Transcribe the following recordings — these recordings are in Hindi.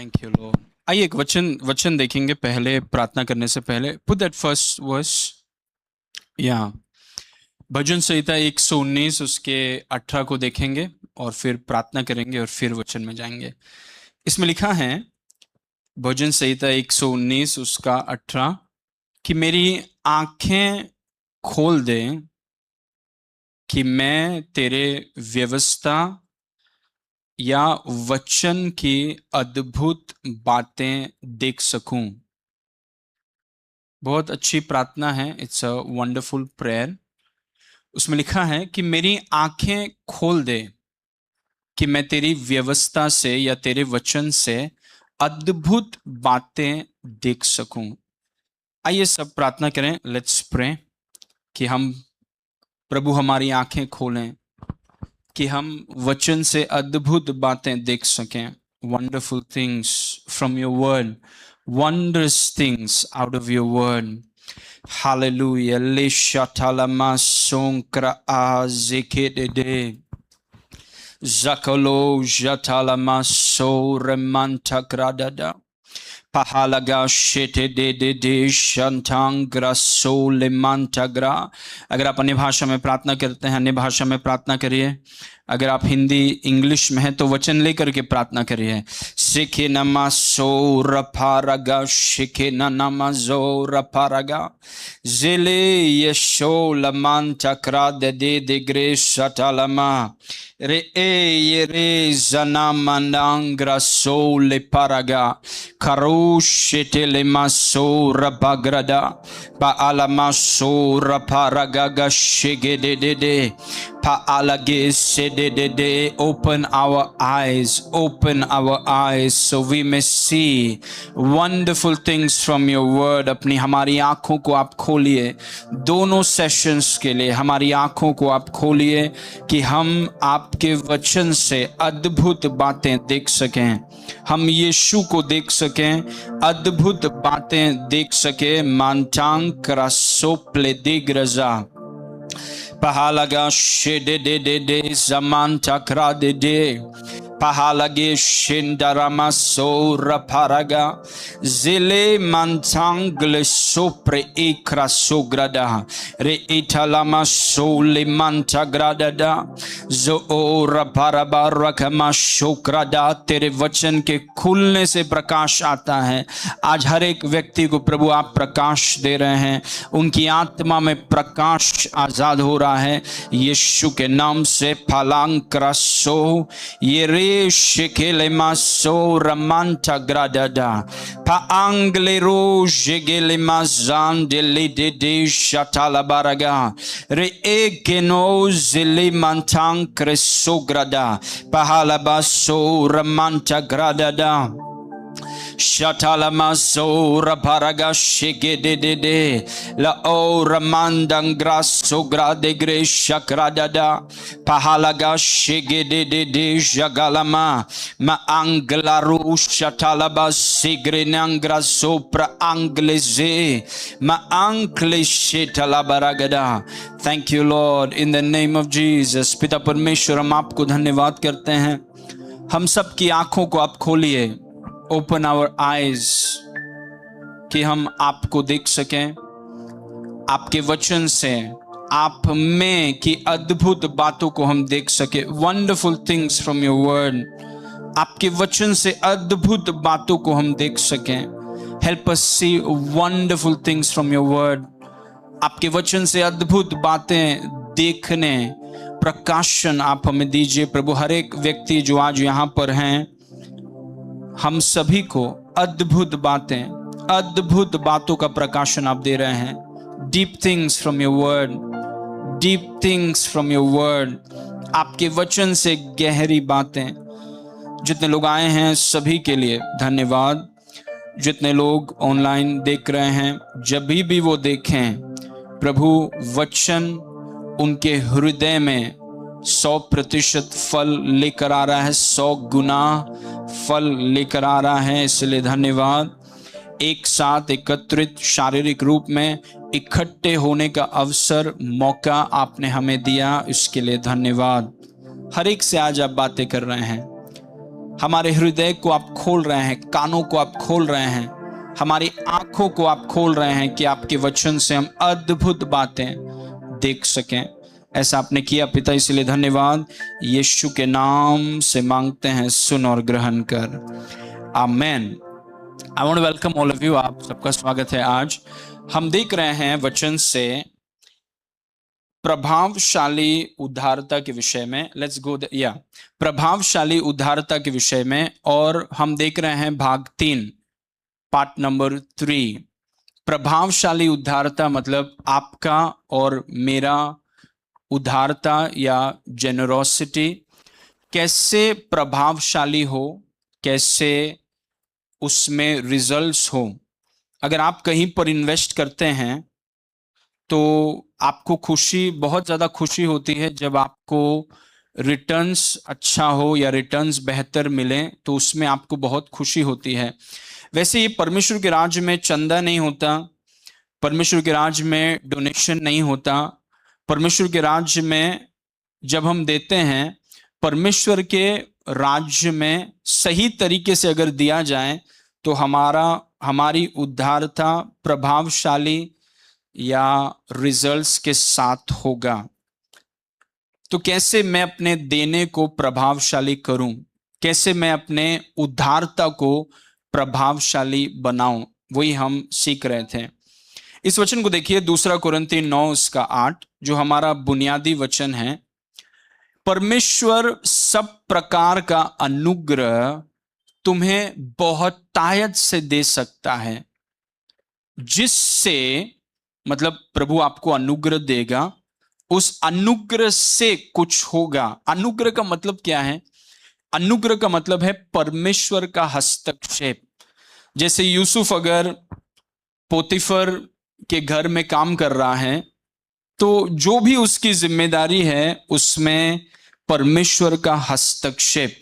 Thank you Lord. आइए एक वचन वचन देखेंगे पहले, प्रार्थना करने से पहले। Put that first verse. या भजन संहिता 119 उसके 18 को देखेंगे और फिर प्रार्थना करेंगे और फिर वचन में जाएंगे। इसमें लिखा है, भजन संहिता 119 उसका 18, कि मेरी आंखें खोल दे कि मैं तेरे व्यवस्था या वचन की अद्भुत बातें देख सकूं। बहुत अच्छी प्रार्थना है, इट्स अ वंडरफुल प्रेयर। उसमें लिखा है कि मेरी आंखें खोल दे कि मैं तेरी व्यवस्था से या तेरे वचन से अद्भुत बातें देख सकूं। आइए सब प्रार्थना करें, लेट्स प्रे, कि हम प्रभु हमारी आंखें खोलें कि हम वचन से अद्भुत बातें देख सकें। Wonderful things from your word, wondrous things out of your word. Hallelujah. Le shatalama sonkra azikede. Zakalo jatalama so remanta gradada. Pahalaga shete de shantangra so lemantagra. अगर आप अन्य भाषा में प्रार्थना करते हैं, अन्य भाषा में प्रार्थना करिए। अगर आप हिंदी इंग्लिश में है तो वचन लेकर के प्रार्थना करिए। शिखे नमा सो रफारगा, शिखे नमा जो रफारगा, जिले यशो लमान चक्रा दे ग्रे शटालमा रे ये रे जना मंडांग्रा सो ले पारागा करोशेटे ले मासो रबाग्रदा बा आलामा सो रफारगा शिगे दे Pa'alage sedede. Open our eyes so we may see wonderful things from your word. अपनी हमारी आंखों को आप खोलिए, दोनों सेशंस के लिए हमारी आंखों को आप खोलिए कि हम आपके वचन से अद्भुत बातें देख सकें, हम यीशु को देख सकें, अद्भुत बातें देख सकें। मांटांग करासोप्ले दिग्रजा Pahalaga shede de zamanta krade de Pahalage shindarama so raparaga zile mantangle sopre ikra sograda re italama so le mantagrada da zo raparabarakama shokrada। तेरे वचन के खुलने से प्रकाश आता है। आज हर एक व्यक्ति को प्रभु आप प्रकाश दे रहे हैं, उनकी आत्मा में प्रकाश आजाद हो रहा है यीशु के नाम से। फलांक्रसो ये रे शिकेले मासो रमांटा ग्राडा पांगले रोजेगेले माजान दिले दे शटाला बारागा रे एकेनो जिले मंटांग क्रेसो ग्राडा पहाला बासो रमांटा ग्राडा Shatalama so raparaga shige de la o ramandangra sogra de gre shakradada pahalaga shige de jagalama ma anglaru shatalaba sigrenangra sopra anglese ma angle shetalabaragada। Thank you Lord, in the name of Jesus। पिता परमेश्वर, हम आपको धन्यवाद करते हैं। हम सब की आंखों को आप खोलिए, ओपन आवर आईज, कि हम आपको देख सकें, आपके वचन से आप में की अद्भुत बातों को हम देख सके। Wonderful things from your word, आपके वचन से अद्भुत बातों को हम देख सकें। Help us see wonderful things from your word. आपके वचन से अद्भुत बातें देखने, प्रकाशन आप हमें दीजिए प्रभु। हर एक व्यक्ति जो आज यहाँ पर हैं, हम सभी को अद्भुत बातों का प्रकाशन आप दे रहे हैं। Deep things from your word, deep things from your word, आपके वचन से गहरी बातें। जितने लोग आए हैं सभी के लिए धन्यवाद। जितने लोग ऑनलाइन देख रहे हैं, जब भी वो देखें प्रभु, वचन उनके हृदय में 100% फल लेकर आ रहा है, 100 गुना फल लेकर आ रहा है। इसलिए धन्यवाद। एक साथ एकत्रित शारीरिक रूप में इकट्ठे होने का अवसर, मौका आपने हमें दिया, इसके लिए धन्यवाद। हर एक से आज आप बातें कर रहे हैं, हमारे हृदय को आप खोल रहे हैं, कानों को आप खोल रहे हैं, हमारी आंखों को आप खोल रहे हैं कि आपके वचन से हम अद्भुत बातें देख सकें। ऐसा आपने किया पिता, इसलिए धन्यवाद। यीशु के नाम से मांगते हैं, सुन और ग्रहण कर, amen. I want to welcome all of you, आप सबका स्वागत है। आज हम देख रहे हैं वचन से प्रभावशाली उद्धारता के विषय में। लेट्स गो प्रभावशाली उद्धारता के विषय में, और हम देख रहे हैं भाग 3, पार्ट नंबर 3। प्रभावशाली उद्धारता मतलब आपका और मेरा उद्धारता या जेनरोसिटी कैसे प्रभावशाली हो, कैसे उसमें रिजल्ट्स हो। अगर आप कहीं पर इन्वेस्ट करते हैं तो आपको खुशी, बहुत ज़्यादा खुशी होती है जब आपको रिटर्न्स अच्छा हो या रिटर्न्स बेहतर मिले, तो उसमें आपको बहुत खुशी होती है। वैसे ये परमेश्वर के राज्य में चंदा नहीं होता, परमेश्वर के राज्य में डोनेशन नहीं होता। परमेश्वर के राज्य में जब हम देते हैं, परमेश्वर के राज्य में सही तरीके से अगर दिया जाए तो हमारी उद्धारता प्रभावशाली या रिजल्ट्स के साथ होगा। तो कैसे मैं अपने देने को प्रभावशाली करूं, कैसे मैं अपने उद्धारता को प्रभावशाली बनाऊं, वही हम सीख रहे थे। इस वचन को देखिए, 2 कुरिन्ती 9:8, जो हमारा बुनियादी वचन है। परमेश्वर सब प्रकार का अनुग्रह तुम्हें बहुतायत से दे सकता है, जिससे, मतलब प्रभु आपको अनुग्रह देगा, उस अनुग्रह से कुछ होगा। अनुग्रह का मतलब क्या है? अनुग्रह का मतलब है परमेश्वर का हस्तक्षेप। जैसे यूसुफ अगर पोतीफर के घर में काम कर रहा है, तो जो भी उसकी जिम्मेदारी है उसमें परमेश्वर का हस्तक्षेप।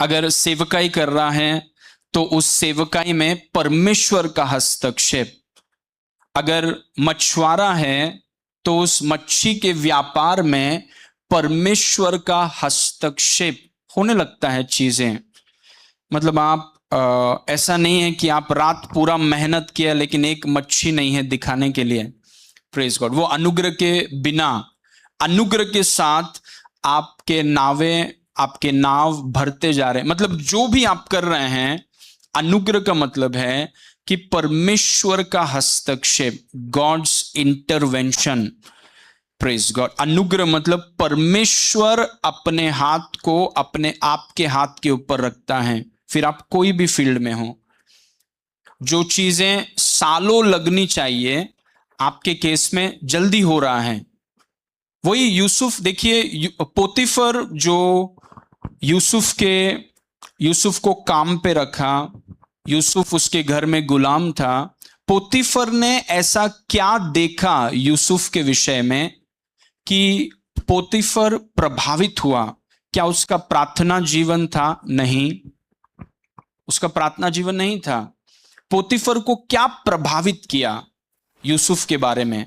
अगर सेवकाई कर रहा है तो उस सेवकाई में परमेश्वर का हस्तक्षेप। अगर मछुआरा है तो उस मच्छी के व्यापार में परमेश्वर का हस्तक्षेप होने लगता है चीजें। मतलब आप ऐसा नहीं है कि आप रात पूरा मेहनत किया लेकिन एक मच्छी नहीं है दिखाने के लिए। Praise God. वो अनुग्रह के बिना, अनुग्रह के साथ आपके नाव भरते जा रहे हैं। मतलब जो भी आप कर रहे हैं, अनुग्रह का मतलब है कि परमेश्वर का हस्तक्षेप, गॉड्स इंटरवेंशन। Praise God. अनुग्रह मतलब परमेश्वर अपने हाथ को अपने आपके हाथ के ऊपर रखता है। फिर आप कोई भी फील्ड में हो, जो चीजें सालों लगनी चाहिए आपके केस में जल्दी हो रहा है। वही यूसुफ देखिए, पोतीफर जो यूसुफ को काम पे रखा, यूसुफ उसके घर में गुलाम था। पोतीफर ने ऐसा क्या देखा यूसुफ के विषय में कि पोतीफर प्रभावित हुआ? क्या उसका प्रार्थना जीवन था? नहीं, उसका प्रार्थना जीवन नहीं था। पोतीफर को क्या प्रभावित किया यूसुफ के बारे में?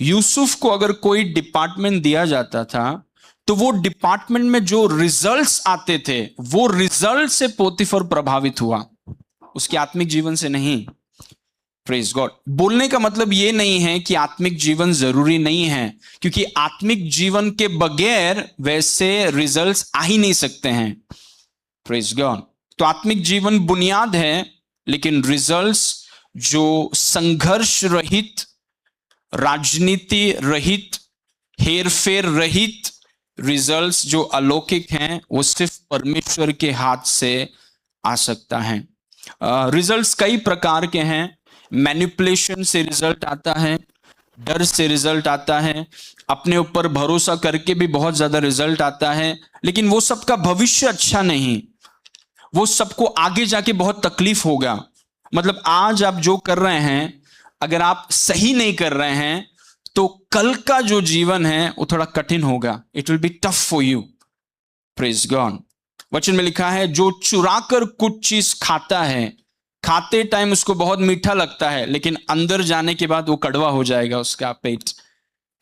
यूसुफ को अगर कोई डिपार्टमेंट दिया जाता था तो वो डिपार्टमेंट में जो रिजल्ट्स आते थे, वो रिजल्ट से पोतीफर प्रभावित हुआ, उसके आत्मिक जीवन से नहीं। Praise God. बोलने का मतलब ये नहीं है कि आत्मिक जीवन जरूरी नहीं है, क्योंकि आत्मिक जीवन के बगैर वैसे रिजल्ट्स आ ही नहीं सकते हैं। Praise God. तो आत्मिक जीवन बुनियाद है, लेकिन रिजल्ट्स जो संघर्ष रहित, राजनीति रहित, हेरफेर रहित रिजल्ट्स जो अलौकिक हैं, वो सिर्फ परमेश्वर के हाथ से आ सकता है। रिजल्ट्स कई प्रकार के हैं। मैनिपुलेशन से रिजल्ट आता है, डर से रिजल्ट आता है, अपने ऊपर भरोसा करके भी बहुत ज्यादा रिजल्ट आता है, लेकिन वो सबका भविष्य अच्छा नहीं। वो सबको आगे जाके बहुत तकलीफ होगा। मतलब आज आप जो कर रहे हैं, अगर आप सही नहीं कर रहे हैं तो कल का जो जीवन है वो थोड़ा कठिन होगा। It will be tough for you. Praise God. वचन में लिखा है, जो चुरा कर कुछ चीज खाता है, खाते टाइम उसको बहुत मीठा लगता है, लेकिन अंदर जाने के बाद वो कड़वा हो जाएगा उसका पेट।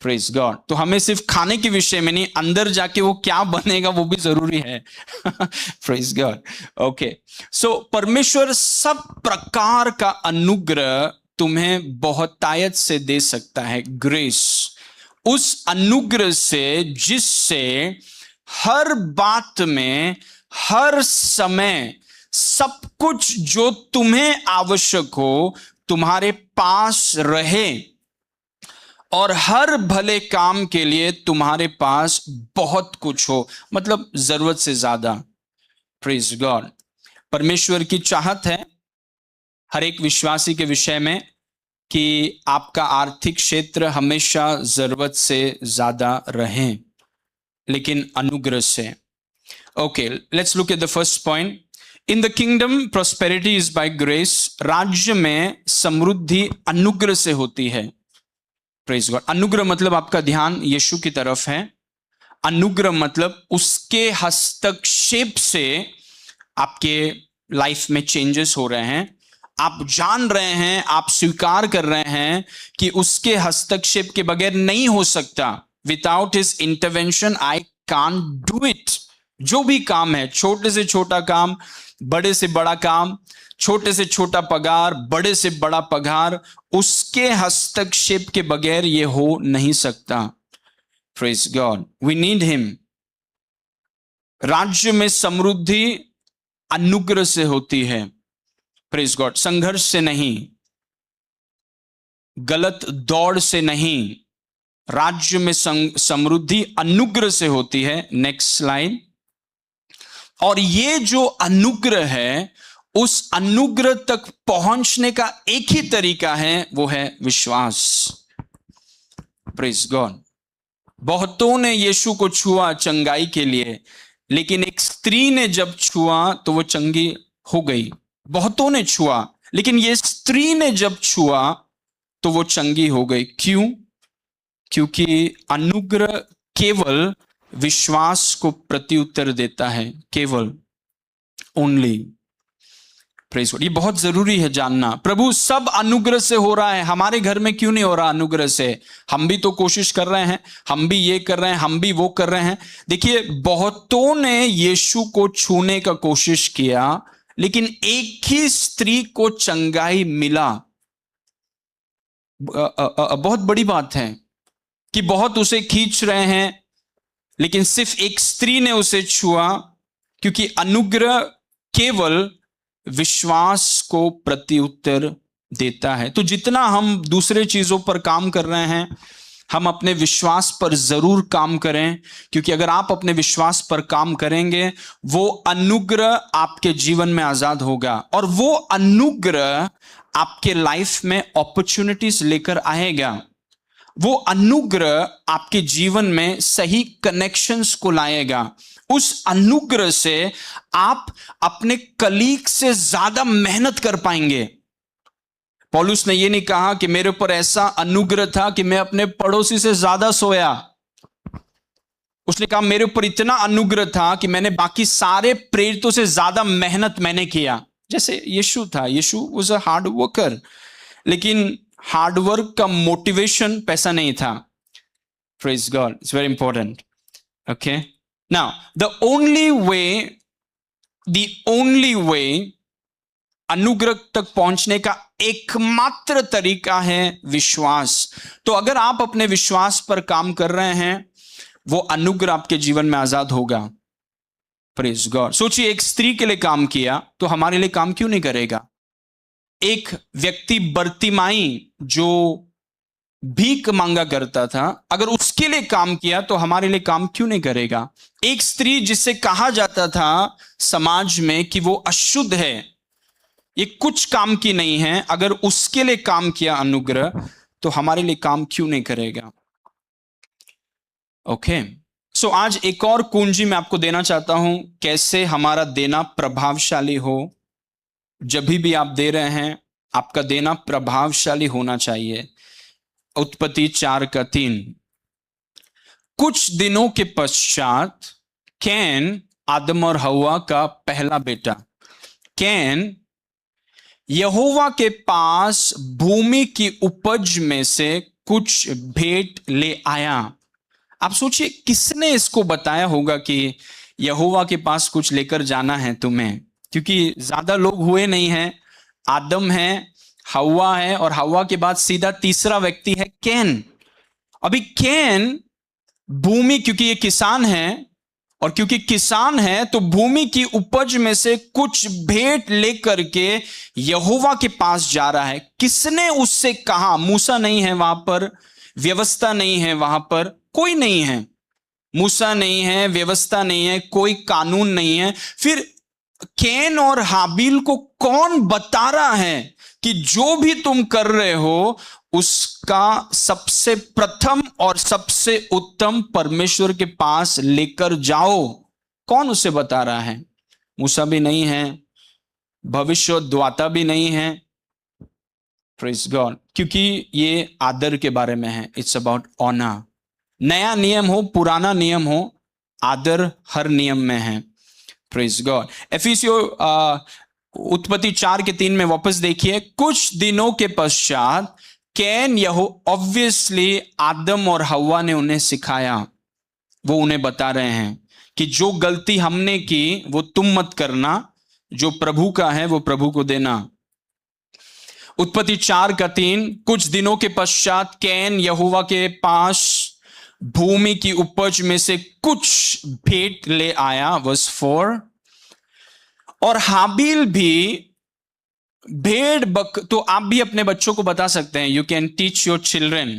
Praise God. तो हमें सिर्फ खाने के विषय में नहीं, अंदर जाके वो क्या बनेगा वो भी जरूरी है। Praise God. ओके, सो परमेश्वर सब प्रकार का अनुग्रह तुम्हें बहुतायत से दे सकता है, ग्रेस। उस अनुग्रह से जिससे हर बात में, हर समय, सब कुछ जो तुम्हें आवश्यक हो तुम्हारे पास रहे, और हर भले काम के लिए तुम्हारे पास बहुत कुछ हो, मतलब जरूरत से ज्यादा। Praise God. परमेश्वर की चाहत है हर एक विश्वासी के विषय में कि आपका आर्थिक क्षेत्र हमेशा जरूरत से ज्यादा रहे, लेकिन अनुग्रह से। Okay, let's look at the first point. In the kingdom prosperity is by grace. राज्य में समृद्धि अनुग्रह से होती है। Praise God. अनुग्रह मतलब आपका ध्यान यीशु की तरफ है। अनुग्रह मतलब उसके हस्तक्षेप से आपके लाइफ में चेंजेस हो रहे हैं। आप जान रहे हैं, आप स्वीकार कर रहे हैं कि उसके हस्तक्षेप के बगैर नहीं हो सकता। Without his intervention I can't do it. जो भी काम है, छोटे से छोटा काम, बड़े से बड़ा काम, छोटे से छोटा पगार, बड़े से बड़ा पगार, उसके हस्तक्षेप के बगैर यह हो नहीं सकता। Praise God, we need him. राज्य में समृद्धि अनुग्रह से होती है। Praise God. संघर्ष से नहीं, गलत दौड़ से नहीं, राज्य में समृद्धि अनुग्रह से होती है। Next slide. और ये जो अनुग्रह है, उस अनुग्रह तक पहुंचने का एक ही तरीका है, वो है विश्वास। Praise God. बहुतों ने यीशु को छुआ चंगाई के लिए, लेकिन एक स्त्री ने जब छुआ तो वो चंगी हो गई। बहुतों ने छुआ, लेकिन ये स्त्री ने जब छुआ तो वो चंगी हो गई। क्यों? क्योंकि अनुग्रह केवल विश्वास को प्रत्युत्तर देता है, केवल, ओनली। Praise God. ये बहुत जरूरी है जानना। प्रभु सब अनुग्रह से हो रहा है, हमारे घर में क्यों नहीं हो रहा अनुग्रह से? हम भी तो कोशिश कर रहे हैं, हम भी ये कर रहे हैं, हम भी वो कर रहे हैं। देखिए, बहुतों ने यीशु को छूने का कोशिश किया, लेकिन एक ही स्त्री को चंगाई मिला। बहुत बड़ी बात है कि बहुत उसे खींच रहे हैं, लेकिन सिर्फ एक स्त्री ने उसे छुआ, क्योंकि अनुग्रह केवल विश्वास को प्रत्युत्तर देता है। तो जितना हम दूसरे चीजों पर काम कर रहे हैं, हम अपने विश्वास पर जरूर काम करें, क्योंकि अगर आप अपने विश्वास पर काम करेंगे, वो अनुग्रह आपके जीवन में आजाद होगा, और वो अनुग्रह आपके लाइफ में अपॉर्चुनिटीज लेकर आएगा। वो अनुग्रह आपके जीवन में सही कनेक्शंस को लाएगा। उस अनुग्रह से आप अपने कलीग से ज्यादा मेहनत कर पाएंगे। पौलुस ने यह नहीं कहा कि मेरे ऊपर ऐसा अनुग्रह था कि मैं अपने पड़ोसी से ज्यादा सोया। उसने कहा मेरे ऊपर इतना अनुग्रह था कि मैंने बाकी सारे प्रेरितों से ज्यादा मेहनत मैंने किया। जैसे यीशु था, यीशु वाज अ हार्ड वर्कर, लेकिन हार्डवर्क का मोटिवेशन पैसा नहीं था। Praise God, it's very important. Okay, now the only way अनुग्रह तक पहुंचने का एकमात्र तरीका है विश्वास। तो अगर आप अपने विश्वास पर काम कर रहे हैं, वो अनुग्रह आपके जीवन में आजाद होगा। Praise God. सोचिए, एक स्त्री के लिए काम किया तो हमारे लिए काम क्यों नहीं करेगा? एक व्यक्ति बर्तिमाई जो भीख मांगा करता था, अगर उसके लिए काम किया तो हमारे लिए काम क्यों नहीं करेगा? एक स्त्री जिससे कहा जाता था समाज में कि वो अशुद्ध है, ये कुछ काम की नहीं है, अगर उसके लिए काम किया अनुग्रह, तो हमारे लिए काम क्यों नहीं करेगा? ओके, सो आज एक और कुंजी मैं आपको देना चाहता हूं, कैसे हमारा देना प्रभावशाली हो। जब भी आप दे रहे हैं, आपका देना प्रभावशाली होना चाहिए। उत्पत्ति 4:3। कुछ दिनों के पश्चात कैन, आदम और हव्वा का पहला बेटा, कैन यहोवा के पास भूमि की उपज में से कुछ भेंट ले आया। आप सोचिए किसने इसको बताया होगा कि यहोवा के पास कुछ लेकर जाना है तुम्हें, क्योंकि ज्यादा लोग हुए नहीं हैं। आदम है, हव्वा है, और हव्वा के बाद सीधा तीसरा व्यक्ति है कैन। अभी कैन भूमि, क्योंकि ये किसान है, और क्योंकि किसान है तो भूमि की उपज में से कुछ भेंट लेकर के यहोवा के पास जा रहा है। किसने उससे कहा? मूसा नहीं है वहां पर, व्यवस्था नहीं है वहां पर, कोई नहीं है। मूसा नहीं है, व्यवस्था नहीं है, कोई कानून नहीं है। फिर कैन और हाबिल को कौन बता रहा है कि जो भी तुम कर रहे हो उसका सबसे प्रथम और सबसे उत्तम परमेश्वर के पास लेकर जाओ? कौन उसे बता रहा है? मूसा भी नहीं है, भविष्यद्वक्ता भी नहीं है। Praise God. क्योंकि ये आदर के बारे में है। It's about honour. नया नियम हो, पुराना नियम हो, आदर हर नियम में है। Praise God. एफिसियो उत्पत्ति 4:3 में वापस देखिए। कुछ दिनों के पश्चात कैन ऑब्वियसली आदम और हव्वा ने उन्हें सिखाया। वो उन्हें बता रहे हैं कि जो गलती हमने की वो तुम मत करना, जो प्रभु का है वो प्रभु को देना। उत्पत्ति 4:3, कुछ दिनों के पश्चात कैन यहोवा के पास भूमि की उपज में से कुछ भेंट ले आया। वर्स 4, और हाबिल भी तो आप भी अपने बच्चों को बता सकते हैं। You can teach your children.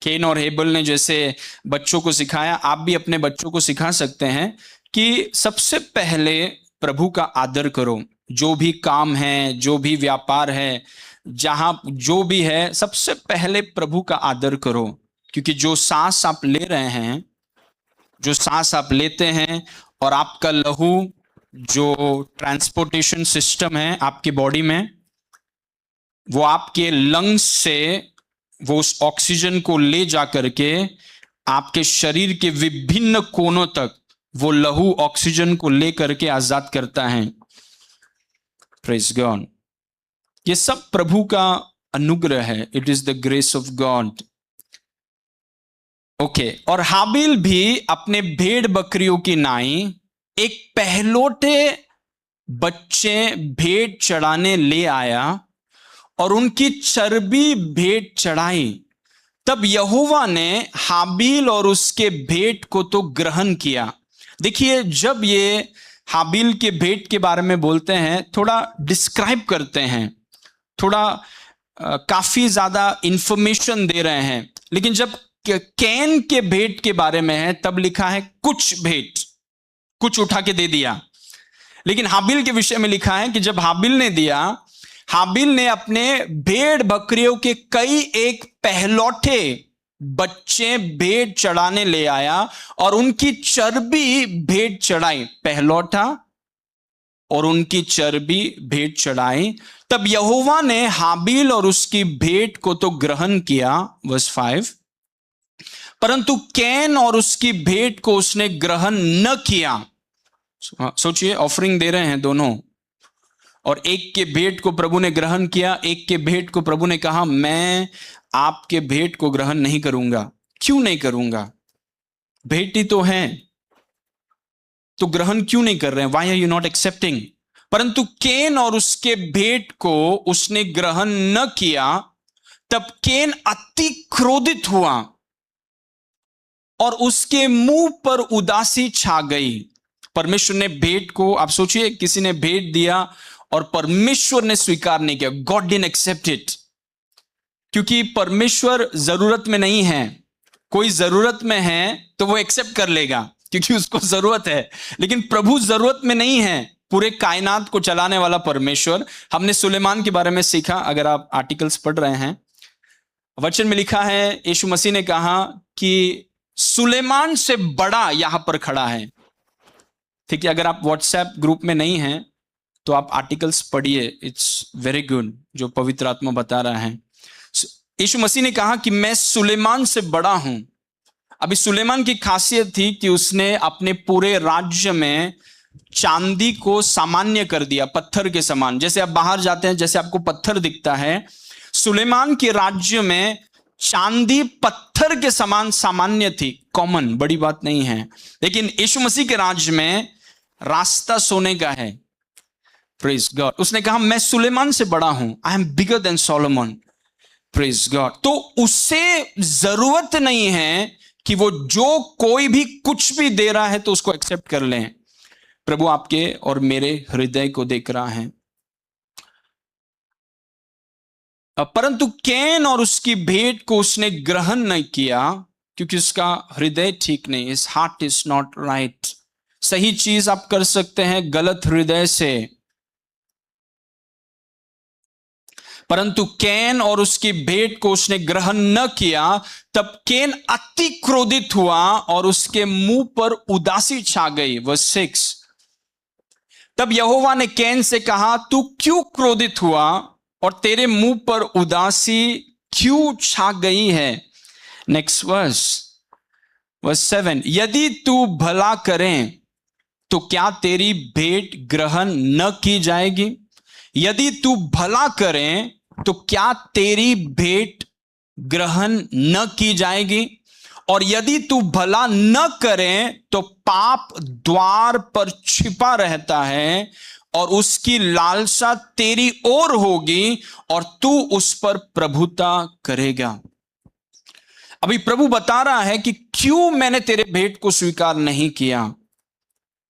Can और हेबल ने जैसे बच्चों को सिखाया, आप भी अपने बच्चों को सिखा सकते हैं कि सबसे पहले प्रभु का आदर करो। जो भी काम है, जो भी व्यापार है, जहां जो भी है, सबसे पहले प्रभु का आदर करो। क्योंकि जो सांस आप ले रहे हैं, जो सांस आप लेते हैं, और आपका लहू जो ट्रांसपोर्टेशन सिस्टम है आपकी बॉडी में, वो आपके लंग्स से वो उस ऑक्सीजन को ले जा करके आपके शरीर के विभिन्न कोनों तक वो लहू ऑक्सीजन को ले करके आजाद करता है। Praise God. ये सब प्रभु का अनुग्रह है। It is the grace of God. Okay. और हाबिल भी अपने भेड़ बकरियों की नाई एक पहलोटे बच्चे भेंट चढ़ाने ले आया और उनकी चर्बी भेंट चढ़ाई। तब यहोवा ने हाबिल और उसके भेंट को तो ग्रहण किया। देखिए, जब ये हाबिल के भेंट के बारे में बोलते हैं, थोड़ा डिस्क्राइब करते हैं, थोड़ा काफी ज्यादा इंफॉर्मेशन दे रहे हैं। लेकिन जब कैन के भेंट के बारे में है तब लिखा है कुछ भेंट, कुछ उठा के दे दिया। लेकिन हाबिल के विषय में लिखा है कि जब हाबिल ने दिया, हाबिल ने अपने भेड़ बकरियों के कई एक पहलौठे बच्चे भेंट चढ़ाने ले आया और उनकी चर्बी भेंट चढ़ाई। पहलौठा और उनकी चर्बी भेंट चढ़ाई। तब यहोवा ने हाबिल और उसकी भेंट को तो ग्रहण किया। वर्स 5, परंतु कैन और उसकी भेंट को उसने ग्रहण न किया। सोचिए, ऑफरिंग दे रहे हैं दोनों, और एक के भेंट को प्रभु ने ग्रहण किया, एक के भेंट को प्रभु ने कहा मैं आपके भेंट को ग्रहण नहीं करूंगा। क्यों नहीं करूंगा? भेंट ही तो है, तो ग्रहण क्यों नहीं कर रहे हैं? Why are you not accepting? परंतु कैन और उसके भेंट को उसने ग्रहण न किया। तब कैन अति क्रोधित हुआ और उसके मुंह पर उदासी छा गई। परमेश्वर ने भेंट को, आप सोचिए, किसी ने भेंट दिया और परमेश्वर ने स्वीकार नहीं किया। God didn't accept it. क्योंकि परमेश्वर जरूरत में नहीं है। कोई जरूरत में है तो वो एक्सेप्ट कर लेगा क्योंकि उसको जरूरत है। लेकिन प्रभु जरूरत में नहीं है। पूरे कायनात को चलाने वाला परमेश्वर। हमने सुलेमान के बारे में सीखा। अगर आप आर्टिकल्स पढ़ रहे हैं, वचन में लिखा है, यीशु मसीह ने कहा कि सुलेमान से बड़ा यहां पर खड़ा है। ठीक है, अगर आप व्हाट्सएप ग्रुप में नहीं हैं तो आप आर्टिकल्स पढ़िए। इट्स वेरी गुड जो पवित्र आत्मा बता रहा है। यीशु मसीह ने कहा कि मैं सुलेमान से बड़ा हूं। अभी सुलेमान की खासियत थी कि उसने अपने पूरे राज्य में चांदी को सामान्य कर दिया, पत्थर के समान। जैसे आप बाहर जाते हैं, जैसे आपको पत्थर दिखता है, सुलेमान के राज्य में चांदी पत्थर के समान सामान्य थी, कॉमन, बड़ी बात नहीं है। लेकिन यीशु मसीह के राज्य में रास्ता सोने का है। Praise God. उसने कहा मैं सुलेमान से बड़ा हूं, I am bigger than Solomon. Praise God. तो उससे जरूरत नहीं है कि वो जो कोई भी कुछ भी दे रहा है तो उसको एक्सेप्ट कर लें। प्रभु आपके और मेरे हृदय को देख रहा है। परंतु कैन और उसकी भेंट को उसने ग्रहण नहीं किया क्योंकि उसका हृदय ठीक नहीं। His heart is not right. सही चीज आप कर सकते हैं गलत हृदय से, परंतु कैन और उसकी भेंट को उसने ग्रहण न किया। तब कैन अति क्रोधित हुआ और उसके मुंह पर उदासी छा गई। वर्स 6। तब यहोवा ने कैन से कहा, तू क्यों क्रोधित हुआ और तेरे मुंह पर उदासी क्यों छा गई है? Next verse 7। यदि तू भला करें तो क्या तेरी भेंट ग्रहण न की जाएगी? यदि तू भला करें तो क्या तेरी भेंट ग्रहण न की जाएगी? और यदि तू भला न करें तो पाप द्वार पर छिपा रहता है और उसकी लालसा तेरी ओर होगी और तू उस पर प्रभुता करेगा। अभी प्रभु बता रहा है कि क्यों मैंने तेरे भेंट को स्वीकार नहीं किया,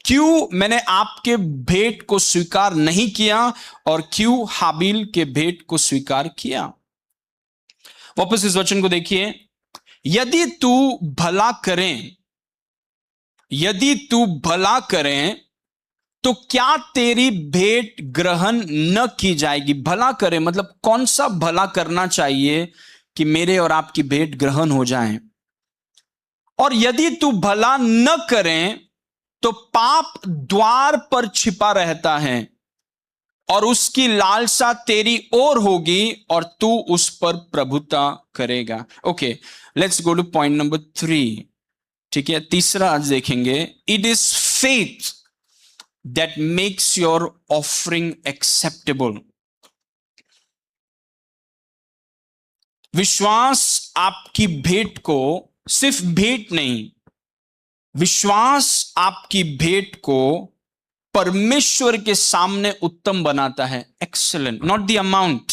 क्यों मैंने आपके भेंट को स्वीकार नहीं किया और क्यों हाबिल के भेंट को स्वीकार किया। वापस इस वचन को देखिए। यदि तू भला करें, यदि तू भला करें तो क्या तेरी भेंट ग्रहण न की जाएगी? भला करें मतलब कौन सा भला करना चाहिए कि मेरे और आपकी भेंट ग्रहण हो जाए? और यदि तू भला न करें तो पाप द्वार पर छिपा रहता है और उसकी लालसा तेरी ओर होगी और तू उस पर प्रभुता करेगा। Okay, let's go two point number 3। ठीक है, तीसरा आज देखेंगे। It is faith that makes your offering acceptable. विश्वास आपकी भेंट को, सिर्फ भेंट नहीं, विश्वास आपकी भेंट को परमेश्वर के सामने उत्तम बनाता है। Excellent. Not the amount,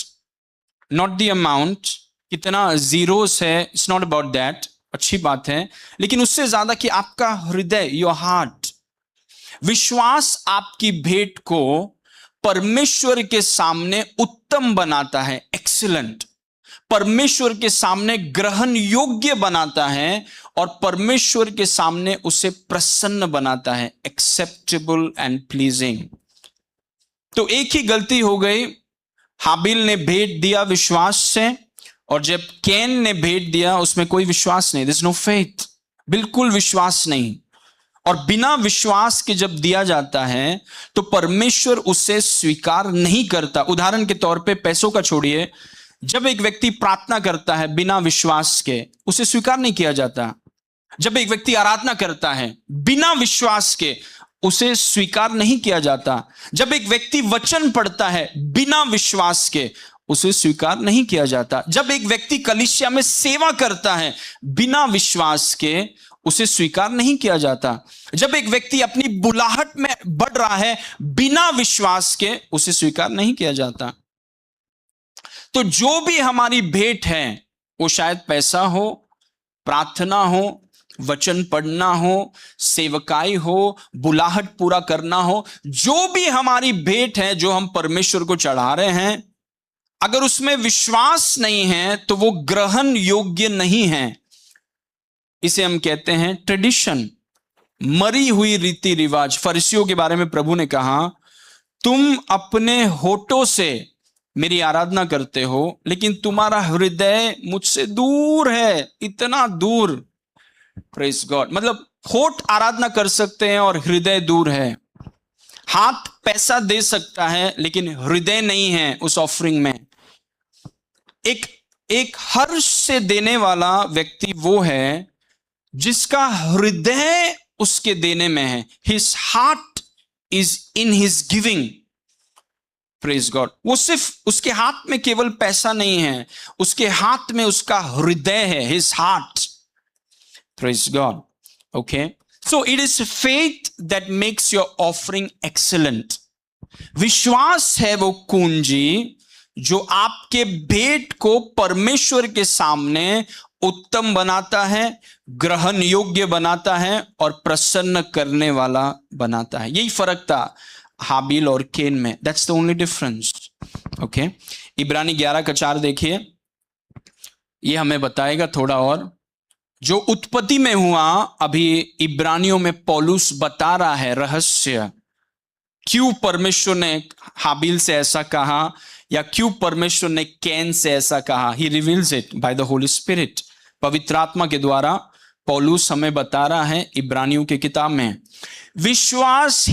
not the amount, कितना जीरोस है, इट्स नॉट अबाउट दैट, अच्छी बात है, लेकिन उससे ज्यादा कि आपका हृदय, योर हार्ट। विश्वास आपकी भेंट को परमेश्वर के सामने उत्तम बनाता है, एक्सीलेंट, परमेश्वर के सामने ग्रहण योग्य बनाता है और परमेश्वर के सामने उसे प्रसन्न बनाता है, एक्सेप्टेबल एंड प्लीजिंग। तो एक ही गलती हो गई, हाबिल ने भेंट दिया विश्वास से, और जब कैन ने भेंट दिया उसमें कोई विश्वास नहीं, देयर इज नो फेथ, बिल्कुल विश्वास नहीं। और बिना विश्वास के जब दिया जाता है तो परमेश्वर उसे स्वीकार नहीं करता। उदाहरण के तौर पे पैसों का छोड़िए, जब एक व्यक्ति प्रार्थना करता है बिना विश्वास के, उसे स्वीकार नहीं किया जाता। जब एक व्यक्ति आराधना करता है बिना विश्वास के, उसे स्वीकार नहीं किया जाता। जब एक व्यक्ति वचन पढ़ता है बिना विश्वास के, उसे स्वीकार नहीं किया जाता। जब एक व्यक्ति कलीसिया में सेवा करता है बिना विश्वास के, उसे स्वीकार नहीं किया जाता। जब एक व्यक्ति अपनी बुलाहट में बढ़ रहा है बिना विश्वास के, उसे स्वीकार नहीं किया जाता। तो जो भी हमारी भेंट है, वो शायद पैसा हो, प्रार्थना हो, वचन पढ़ना हो, सेवकाई हो, बुलाहट पूरा करना हो, जो भी हमारी भेंट है जो हम परमेश्वर को चढ़ा रहे हैं, अगर उसमें विश्वास नहीं है तो वो ग्रहण योग्य नहीं है। इसे हम कहते हैं ट्रेडिशन, मरी हुई रीति रिवाज। फरीसियों के बारे में प्रभु ने कहा, तुम अपने होठों से मेरी आराधना करते हो लेकिन तुम्हारा हृदय मुझसे दूर है, इतना दूर। Praise God. मतलब होठ आराधना कर सकते हैं और हृदय दूर है। हाथ पैसा दे सकता है लेकिन हृदय नहीं है उस ऑफरिंग में। एक हर्ष से देने वाला व्यक्ति वो है जिसका हृदय उसके देने में है। His heart is in his giving. Praise God. वो सिर्फ उसके हाथ में केवल पैसा नहीं है, उसके हाथ में उसका हृदय है, his heart. Praise God. Okay, so it is faith that makes your offering excellent. विश्वास है वो कुंजी जो आपके भेंट को परमेश्वर के सामने उत्तम बनाता है, ग्रहण योग्य बनाता है और प्रसन्न करने वाला बनाता है। यही फर्क था हाबिल और केन में। That's the only difference. Okay, इब्रानी 11:4 देखिए, ये हमें बताएगा थोड़ा और जो उत्पत्ति में हुआ। अभी इब्रानियों में पौलुस बता रहा है रहस्य, क्यों परमेश्वर ने हाबिल से ऐसा कहा या क्यों परमेश्वर ने कैन से ऐसा कहा। He reveals it by the Holi spirit. पवित्र आत्मा के द्वारा पौलुस हमें बता रहा है इब्रानियों की किताब में, विश्वास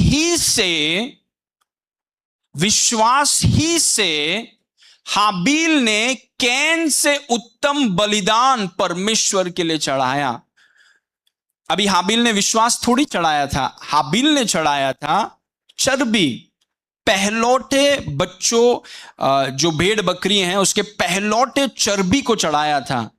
ही से हाबिल ने कैन से उत्तम बलिदान परमेश्वर के लिए चढ़ाया। अभी हाबिल ने विश्वास थोड़ी चढ़ाया था, हाबिल ने चढ़ाया था चर्बी, पहलौठे बच्चों जो भेड़ बकरी हैं उसके पहलौठे चर्बी को चढ़ाया था।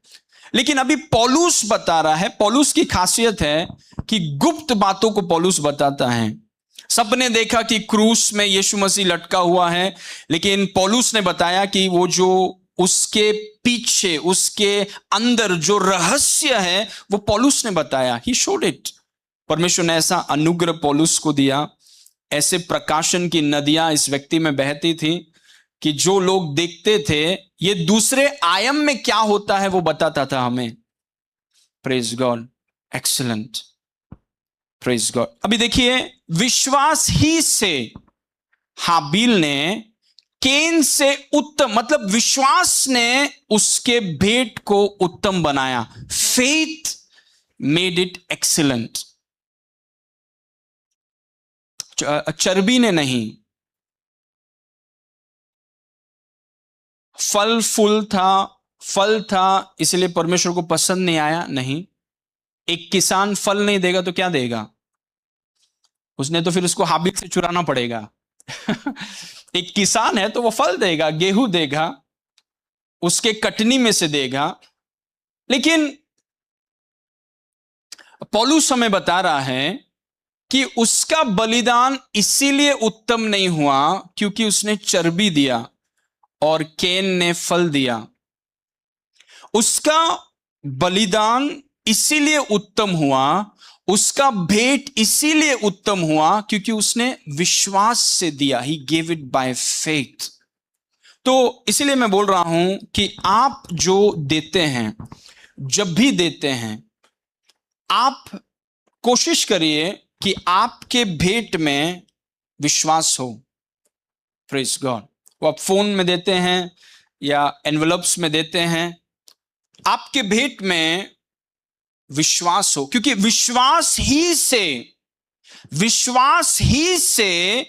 लेकिन अभी पौलुस बता रहा है, पौलुस की खासियत है कि गुप्त बातों को पौलुस बताता है। सबने देखा कि क्रूस में यीशु मसीह लटका हुआ है, लेकिन पौलुस ने बताया कि वो जो उसके पीछे, उसके अंदर जो रहस्य है वो पौलुस ने बताया। He showed it. परमेश्वर ने ऐसा अनुग्रह पौलुस को दिया, ऐसे प्रकाशन की नदियां इस व्यक्ति में बहती थी कि जो लोग देखते थे ये दूसरे आयाम में क्या होता है वो बताता था हमें। Praise God, excellent, praise God. अभी देखिए, विश्वास ही से हाबिल ने कैन से उत्तम, मतलब विश्वास ने उसके भेंट को उत्तम बनाया। Faith made it excellent. चर्बी ने नहीं, फल था इसलिए परमेश्वर को पसंद नहीं आया, नहीं। एक किसान फल नहीं देगा तो क्या देगा, उसने तो फिर उसको हाबिल से चुराना पड़ेगा। एक किसान है तो वो फल देगा, गेहूं देगा, उसके कटनी में से देगा। लेकिन पौलुस हमें बता रहा है कि उसका बलिदान इसीलिए उत्तम नहीं हुआ क्योंकि उसने चर्बी दिया और कैन ने फल दिया। उसका बलिदान इसीलिए उत्तम हुआ, उसका भेंट इसीलिए उत्तम हुआ क्योंकि उसने विश्वास से दिया। He gave it by faith. तो इसीलिए मैं बोल रहा हूं कि आप जो देते हैं, जब भी देते हैं, आप कोशिश करिए कि आपके भेंट में विश्वास हो। Praise God. वो आप फोन में देते हैं या एनवेलप्स में देते हैं, आपके भेंट में विश्वास हो, क्योंकि विश्वास ही से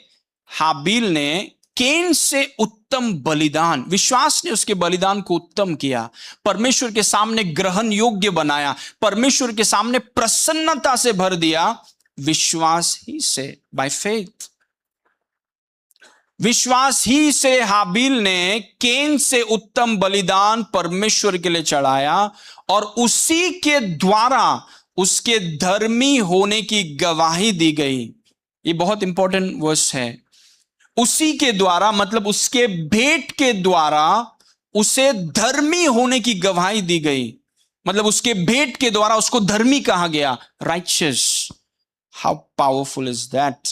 हाबिल ने कैन से उत्तम बलिदान, विश्वास ने उसके बलिदान को उत्तम किया, परमेश्वर के सामने ग्रहण योग्य बनाया, परमेश्वर के सामने प्रसन्नता से भर दिया। विश्वास ही से, बाय फेथ। विश्वास ही से हाबिल ने कैन से उत्तम बलिदान परमेश्वर के लिए चढ़ाया और उसी के द्वारा उसके धर्मी होने की गवाही दी गई। ये बहुत इंपॉर्टेंट वर्स है। उसी के द्वारा मतलब उसके भेंट के द्वारा उसे धर्मी होने की गवाही दी गई, मतलब उसके भेंट के द्वारा उसको धर्मी कहा गया, righteous. How powerful is that.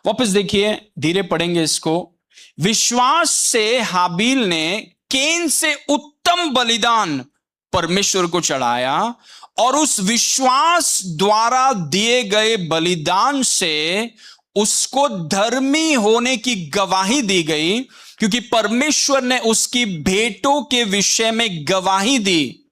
वापस देखिए, धीरे पढ़ेंगे इसको। विश्वास से हाबिल ने कैन से उत्तम बलिदान परमेश्वर को चढ़ाया और उस विश्वास द्वारा दिए गए बलिदान से उसको धर्मी होने की गवाही दी गई, क्योंकि परमेश्वर ने उसकी भेंटों के विषय में गवाही दी।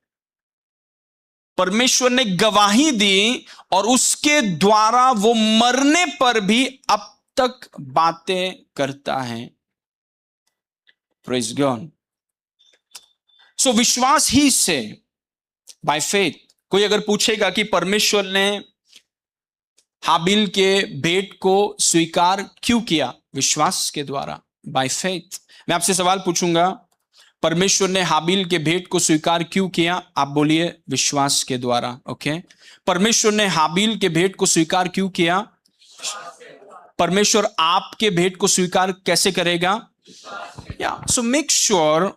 परमेश्वर ने गवाही दी और उसके द्वारा वो मरने पर भी अब तक बातें करता है। Praise God. सो विश्वास ही से, बाय फेथ। कोई अगर पूछेगा कि परमेश्वर ने हाबिल के भेंट को स्वीकार क्यों किया, विश्वास के द्वारा, बाय फेथ। मैं आपसे सवाल पूछूंगा, परमेश्वर ने हाबिल के भेंट को स्वीकार क्यों किया? आप बोलिए विश्वास के द्वारा। ओके, परमेश्वर ने हाबिल के भेंट को स्वीकार क्यों किया? परमेश्वर आपके भेंट को स्वीकार कैसे करेगा? या सो मेक श्योर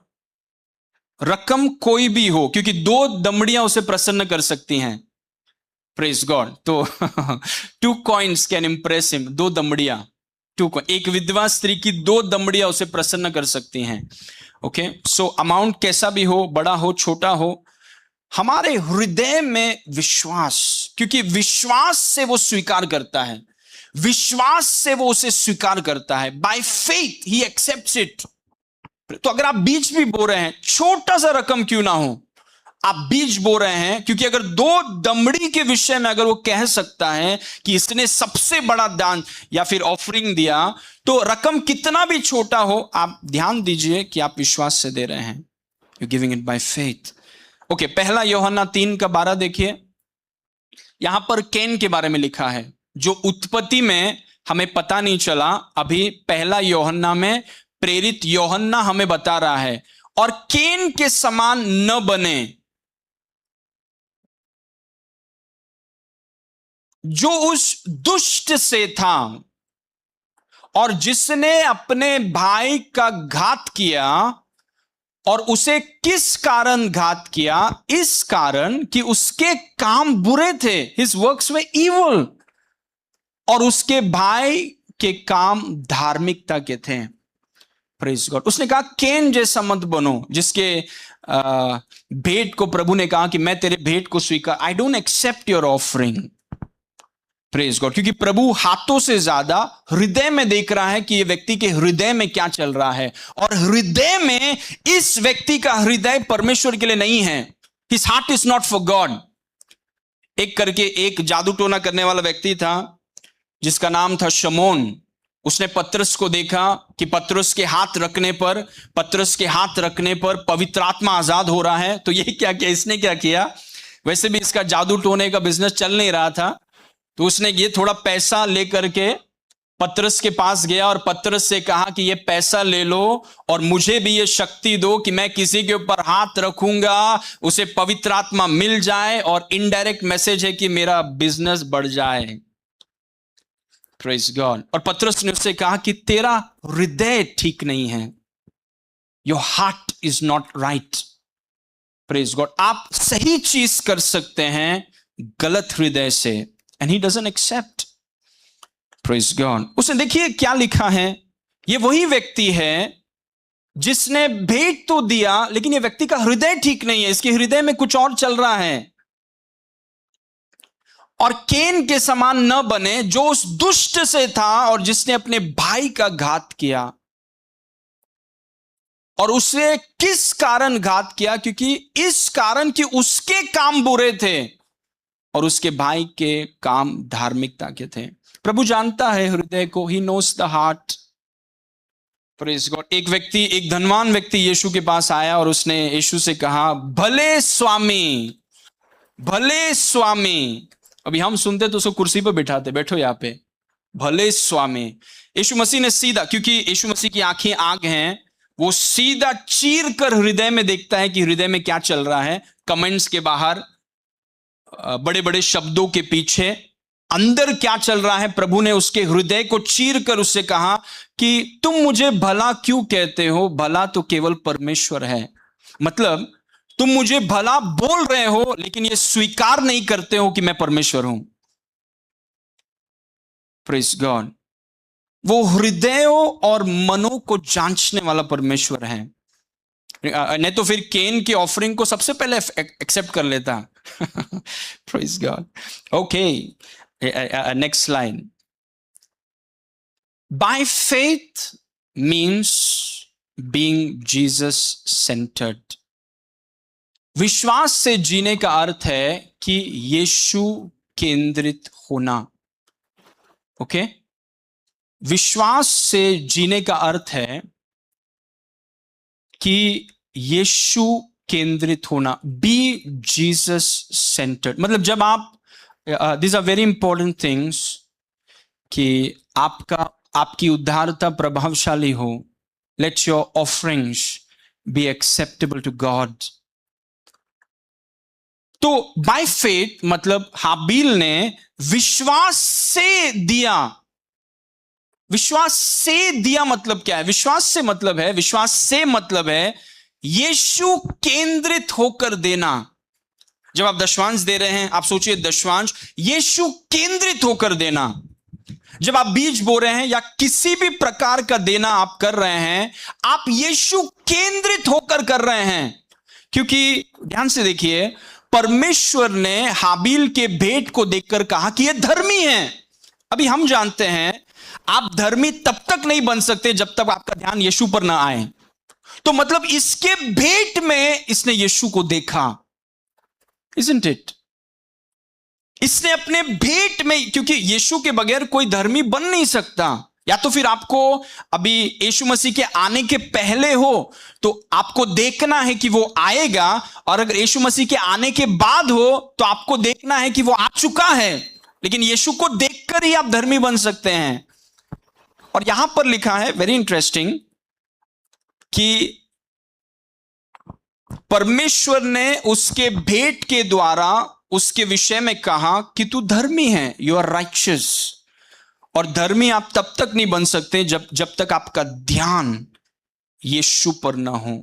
रकम कोई भी हो, क्योंकि 2 दमड़ियां उसे प्रसन्न कर सकती हैं। Praise God. तो 2 coins can Impress him. 2 दमड़ियां, 2 coin, एक विधवा स्त्री की 2 दमड़ियां उसे प्रसन्न कर सकती हैं। ओके, सो अमाउंट कैसा भी हो, बड़ा हो छोटा हो, हमारे हृदय में विश्वास, क्योंकि विश्वास से वो स्वीकार करता है, विश्वास से वो उसे स्वीकार करता है। By faith he accepts it. तो अगर आप बीज भी बो रहे हैं, छोटा सा रकम क्यों ना हो, आप बीज बो रहे हैं, क्योंकि अगर 2 दमड़ी के विषय में अगर वो कह सकता है कि इसने सबसे बड़ा दान या फिर ऑफरिंग दिया, तो रकम कितना भी छोटा हो, आप ध्यान दीजिए कि आप विश्वास से दे रहे हैं। You giving it by faith. Okay, 1 यूहन्ना 3:12 देखिए। यहां पर कैन के बारे में लिखा है, जो उत्पत्ति में हमें पता नहीं चला, अभी 1 यूहन्ना में प्रेरित यूहन्ना हमें बता रहा है। और कैन के समान न बने, जो उस दुष्ट से था और जिसने अपने भाई का घात किया। और उसे किस कारण घात किया? इस कारण कि उसके काम बुरे थे, हिज वर्क्स वे इविल, और उसके भाई के काम धार्मिकता के थे। Praise God. उसने कहा कैन जैसा मत बनो, जिसके भेंट को प्रभु ने कहा कि मैं तेरे भेंट को स्वीकार, I don't accept your offering. Praise God. क्योंकि प्रभु हाथों से ज्यादा हृदय में देख रहा है कि ये व्यक्ति के हृदय में क्या चल रहा है, और हृदय में इस व्यक्ति का हृदय परमेश्वर के लिए नहीं है। His heart is not for God. एक करके एक जादू टोना करने वाला व्यक्ति था जिसका नाम था शमौन। उसने पतरस को देखा कि पतरस के हाथ रखने पर पवित्र आत्मा आजाद हो रहा है। तो ये क्या किया इसने? क्या किया? वैसे भी इसका जादू टोने का बिजनेस चल नहीं रहा था, तो उसने ये थोड़ा पैसा लेकर के पतरस के पास गया और पतरस से कहा कि ये पैसा ले लो और मुझे भी ये शक्ति दो कि मैं किसी के ऊपर हाथ रखूंगा उसे पवित्र आत्मा मिल जाए, और इनडायरेक्ट मैसेज है कि मेरा बिजनेस बढ़ जाए। Praise God. और पतरस ने उससे कहा कि तेरा हृदय ठीक नहीं है, your heart is not right. Praise God. आप सही चीज कर सकते हैं गलत हृदय से, and he doesn't accept. Praise God. उसने देखिए क्या लिखा है, ये वही व्यक्ति है जिसने भेंट तो दिया, लेकिन ये व्यक्ति का हृदय ठीक नहीं है, इसके हृदय में कुछ और चल रहा है। और कैन के समान न बने, जो उस दुष्ट से था और जिसने अपने भाई का घात किया। और उसे किस कारण घात किया? क्योंकि इस कारण कि उसके काम बुरे थे और उसके भाई के काम धार्मिकता के थे। प्रभु जानता है हृदय को, he knows the heart. Praise God. एक धनवान व्यक्ति यीशु के पास आया और उसने यीशु से कहा, भले स्वामी, भले स्वामी। अभी हम सुनते तो उसको कुर्सी पर बिठाते, बैठो यहाँ पे, भले स्वामी। यीशु मसीह ने सीधा, क्योंकि यीशु मसीह की आंखें आग हैं, वो सीधा चीर कर हृदय में देखता है कि हृदय में क्या चल रहा है। कमेंट्स के बाहर, बड़े बड़े शब्दों के पीछे अंदर क्या चल रहा है। प्रभु ने उसके हृदय को चीर कर उससे कहा कि तुम मुझे भला क्यों कहते हो? भला तो केवल परमेश्वर है। मतलब तुम मुझे भला बोल रहे हो, लेकिन ये स्वीकार नहीं करते हो कि मैं परमेश्वर हूं। Praise God. वो हृदयों और मनों को जांचने वाला परमेश्वर है। नहीं तो फिर कैन की ऑफरिंग को सबसे पहले एक्सेप्ट कर लेता। Praise God. Okay, next line. By faith means being Jesus centred. विश्वास से जीने का अर्थ है कि यीशु केंद्रित होना। ओके, विश्वास से जीने का अर्थ है कि यीशु केंद्रित होना, बी जीसस सेंटर्ड। मतलब जब आप, this are very important things, कि आपका आपकी उद्धारता प्रभावशाली हो। Let your offerings be acceptable to God. तो बाय फेथ मतलब हाबील ने विश्वास से दिया। विश्वास से दिया मतलब क्या है? विश्वास से मतलब है यीशु केंद्रित होकर देना। जब आप दशवांश दे रहे हैं, आप सोचिए दशवांश यीशु केंद्रित होकर देना। जब आप बीज बो रहे हैं या किसी भी प्रकार का देना आप कर रहे हैं, आप यीशु केंद्रित होकर कर रहे हैं। क्योंकि ध्यान से देखिए, परमेश्वर ने हाबील के भेंट को देखकर कहा कि यह धर्मी है। अभी हम जानते हैं आप धर्मी तब तक नहीं बन सकते जब तक आपका ध्यान यीशु पर ना आए। तो मतलब इसके भेंट में इसने यीशु को देखा। Isn't it? इसने अपने भेंट में, क्योंकि यीशु के बगैर कोई धर्मी बन नहीं सकता। या तो फिर आपको अभी यीशु मसीह के आने के पहले हो तो आपको देखना है कि वो आएगा, और अगर यीशु मसीह के आने के बाद हो तो आपको देखना है कि वो आ चुका है। लेकिन यीशु को देखकर ही आप धर्मी बन सकते हैं। और यहां पर लिखा है, वेरी इंटरेस्टिंग, कि परमेश्वर ने उसके भेंट के द्वारा उसके विषय में कहा कि तू धर्मी है, यू आर राइचियस। और धर्मी आप तब तक नहीं बन सकते जब तक आपका ध्यान यीशु पर ना हो।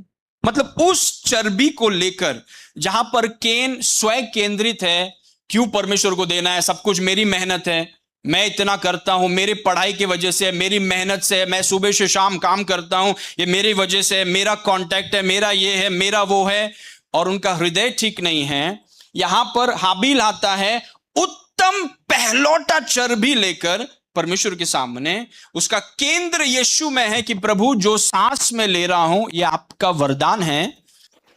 मतलब उस चर्बी को लेकर जहां पर केन स्वयं केंद्रित है, क्यों परमेश्वर को देना है, सब कुछ मेरी मेहनत है, मैं इतना करता हूं, मेरी पढ़ाई की वजह से, मेरी मेहनत से, मैं सुबह से शाम काम करता हूं, ये मेरी वजह से, मेरा कांटेक्ट है, मेरा ये है, मेरा वो है, और उनका हृदय ठीक नहीं है। यहां पर हाबील आता है उत्तम पहलौटा चर्बी लेकर परमेश्वर के सामने। उसका केंद्र यीशु में है कि प्रभु जो सांस में ले रहा हूं ये आपका वरदान है,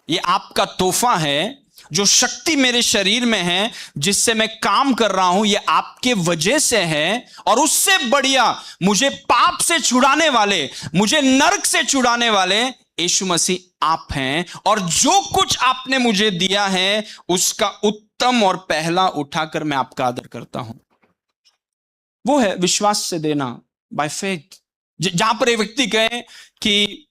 ये आपका तोहफा है। जो शक्ति मेरे शरीर में है, जिससे मैं काम कर रहा हूं, ये आपके वजह से है। और उससे बढ़िया मुझे पाप से छुड़ाने वाले, मुझे नरक से छुड़ाने वाले यीशु मसीह आप हैं। और जो कुछ आपने मुझे दिया है उसका उत्तम और पहला उठाकर मैं आपका आदर करता हूं। वो है विश्वास से देना, बाय फेथ। जहां पर एक व्यक्ति कहे कि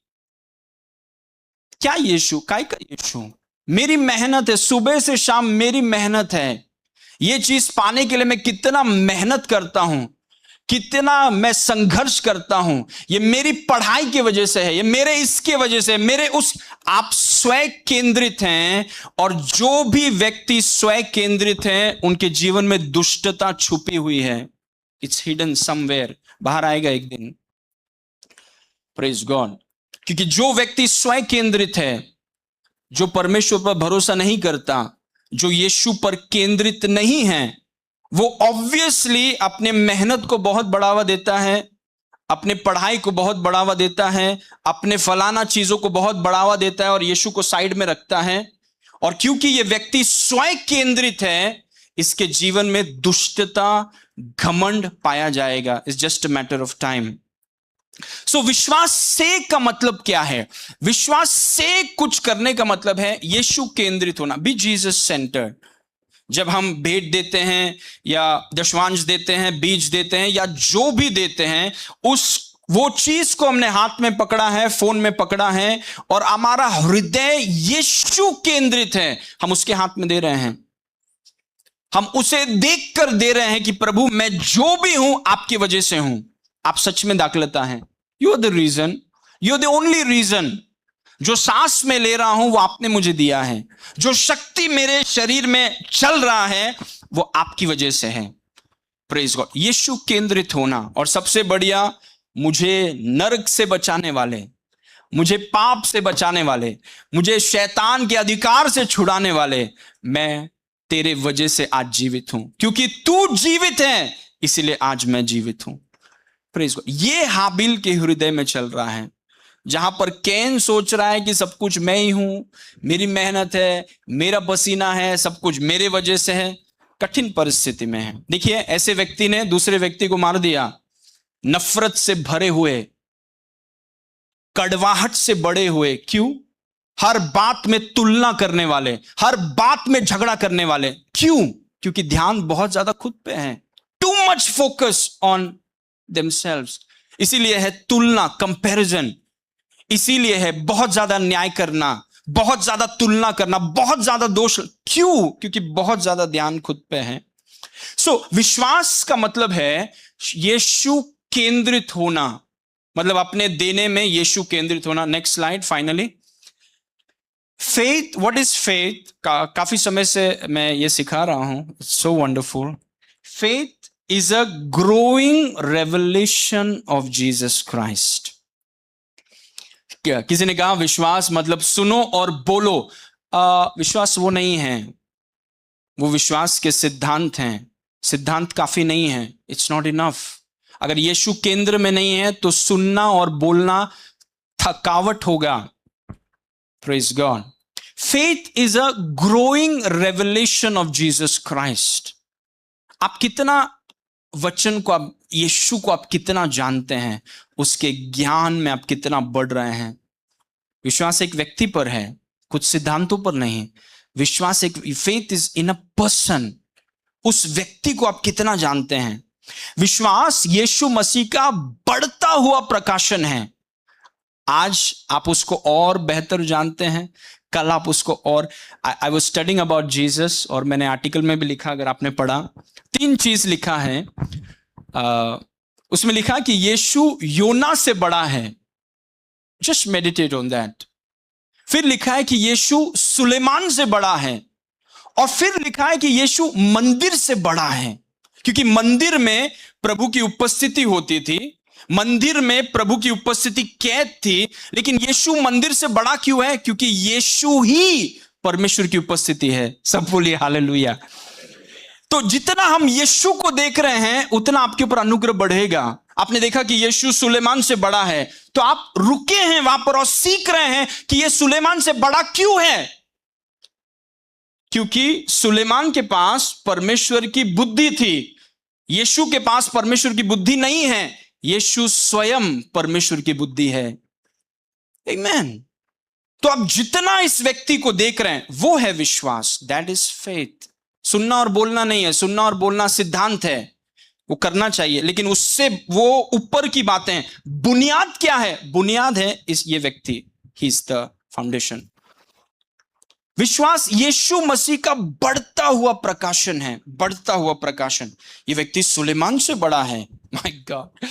क्या यीशु, काय का यीशु, मेरी मेहनत है, सुबह से शाम मेरी मेहनत है, ये चीज पाने के लिए मैं कितना मेहनत करता हूं, कितना मैं संघर्ष करता हूं, ये मेरी पढ़ाई की वजह से है, ये मेरे इसके वजह से, मेरे उस। आप स्वयं केंद्रित हैं। और जो भी व्यक्ति स्वयं केंद्रित हैं उनके जीवन में दुष्टता छुपी हुई है। इट्स हिडन समवेयर, बाहर आएगा एक दिन। Praise God. क्योंकि जो व्यक्ति स्वयं केंद्रित है, जो परमेश्वर पर भरोसा नहीं करता, जो यीशु पर केंद्रित नहीं है, वो ऑब्वियसली अपने मेहनत को बहुत बढ़ावा देता है, अपने पढ़ाई को बहुत बढ़ावा देता है, अपने फलाना चीजों को बहुत बढ़ावा देता है और यीशु को साइड में रखता है। और क्योंकि ये व्यक्ति स्वयं केंद्रित है, इसके जीवन में दुष्टता, घमंड पाया जाएगा। It's just a matter of time. So विश्वास से का मतलब क्या है? विश्वास से कुछ करने का मतलब है यीशु केंद्रित होना, बी जीसस सेंटर्ड। जब हम भेंट देते हैं या दशवांश देते हैं, बीज देते हैं या जो भी देते हैं, वो चीज को हमने हाथ में पकड़ा है, फोन में पकड़ा है, और हमारा हृदय यीशु केंद्रित है, हम उसके हाथ में दे रहे हैं। हम उसे देखकर दे रहे हैं कि प्रभु मैं जो भी हूं आपकी वजह से हूं। आप सच में दाखलता हैं। You are the reason, you are the only reason. जो सांस में ले रहा हूं वो आपने मुझे दिया है, जो शक्ति मेरे शरीर में चल रहा है वो आपकी वजह से है। Praise God. यीशु केंद्रित होना। और सबसे बढ़िया, मुझे नरक से बचाने वाले, मुझे पाप से बचाने वाले, मुझे शैतान के अधिकार से छुड़ाने वाले, मैं तेरे वजह से आज जीवित हूं। क्योंकि तू जीवित है इसीलिए आज मैं जीवित हूं। Praise God. ये हाबिल के हृदय में चल रहा है। जहां पर कैन सोच रहा है कि सब कुछ मैं ही हूं, मेरी मेहनत है, मेरा पसीना है, सब कुछ मेरे वजह से है, कठिन परिस्थिति में है। देखिए, ऐसे व्यक्ति ने दूसरे व्यक्ति को मार दिया। नफरत से भरे हुए, कड़वाहट से बड़े हुए। क्यों? हर बात में तुलना करने वाले, हर बात में झगड़ा करने वाले। क्यों? क्योंकि ध्यान बहुत ज्यादा खुद पे है। Too much focus on themselves। इसीलिए है तुलना, कंपैरिजन, इसीलिए है बहुत ज्यादा न्याय करना, बहुत ज्यादा तुलना करना, बहुत ज्यादा दोष। क्यों? क्योंकि बहुत ज्यादा ध्यान खुद पे है। विश्वास का मतलब है यीशु केंद्रित होना, मतलब अपने देने में यीशु केंद्रित होना। Next slide. Finally faith, what is faith? काफी समय से मैं ये सिखा रहा हूं, so wonderful. Faith is a growing revelation of Jesus Christ. क्या किसी ने कहा विश्वास मतलब सुनो और बोलो? विश्वास वो नहीं है, वो विश्वास के सिद्धांत हैं। सिद्धांत काफी नहीं है, इट्स नॉट इनफ। अगर यीशु केंद्र में नहीं है तो सुनना और बोलना थकावट होगा। Praise God. Faith is a growing revelation of Jesus Christ. आप कितना वचन को, आप यीशु को आप कितना जानते हैं, उसके ज्ञान में आप कितना बढ़ रहे हैं। विश्वास एक व्यक्ति पर है, कुछ सिद्धांतों पर नहीं। विश्वास एक, faith is in a person, उस व्यक्ति को आप कितना जानते हैं। विश्वास यीशु मसीह का बढ़ता हुआ प्रकाशन है। आज आप उसको और बेहतर जानते हैं, कल आप उसको और। I was studying about Jesus, और मैंने आर्टिकल में भी लिखा, अगर आपने पढ़ा, 3 चीज लिखा है। उसमें लिखा कि यीशु योना से बड़ा है, जस्ट मेडिटेट ऑन दैट। फिर लिखा है कि यीशु सुलेमान से बड़ा है, और फिर लिखा है कि यीशु मंदिर से बड़ा है, क्योंकि मंदिर में प्रभु की उपस्थिति होती थी, मंदिर में प्रभु की उपस्थिति कैद थी। लेकिन यीशु मंदिर से बड़ा क्यों है? क्योंकि यीशु ही परमेश्वर की उपस्थिति है। सब बोलिए हालेलुया। तो जितना हम यीशु को देख रहे हैं उतना आपके ऊपर अनुग्रह बढ़ेगा। आपने देखा कि यीशु सुलेमान से बड़ा है, तो आप रुके हैं वहां पर और सीख रहे हैं कि यह सुलेमान से बड़ा क्यों है। क्योंकि सुलेमान के पास परमेश्वर की बुद्धि थी, यीशु के पास परमेश्वर की बुद्धि नहीं है। यीशु स्वयं परमेश्वर की बुद्धि है। आमीन। तो आप जितना इस व्यक्ति को देख रहे हैं वो है विश्वास, दैट इज फेथ। सुनना और बोलना नहीं है, सुनना और बोलना सिद्धांत है, वो करना चाहिए, लेकिन उससे वो ऊपर की बातें हैं। बुनियाद क्या है? बुनियाद है इस ये व्यक्ति, ही इज द फाउंडेशन। विश्वास यीशु मसीह का बढ़ता हुआ प्रकाशन है, बढ़ता हुआ प्रकाशन। ये व्यक्ति सुलेमान से बड़ा है। माय गॉड,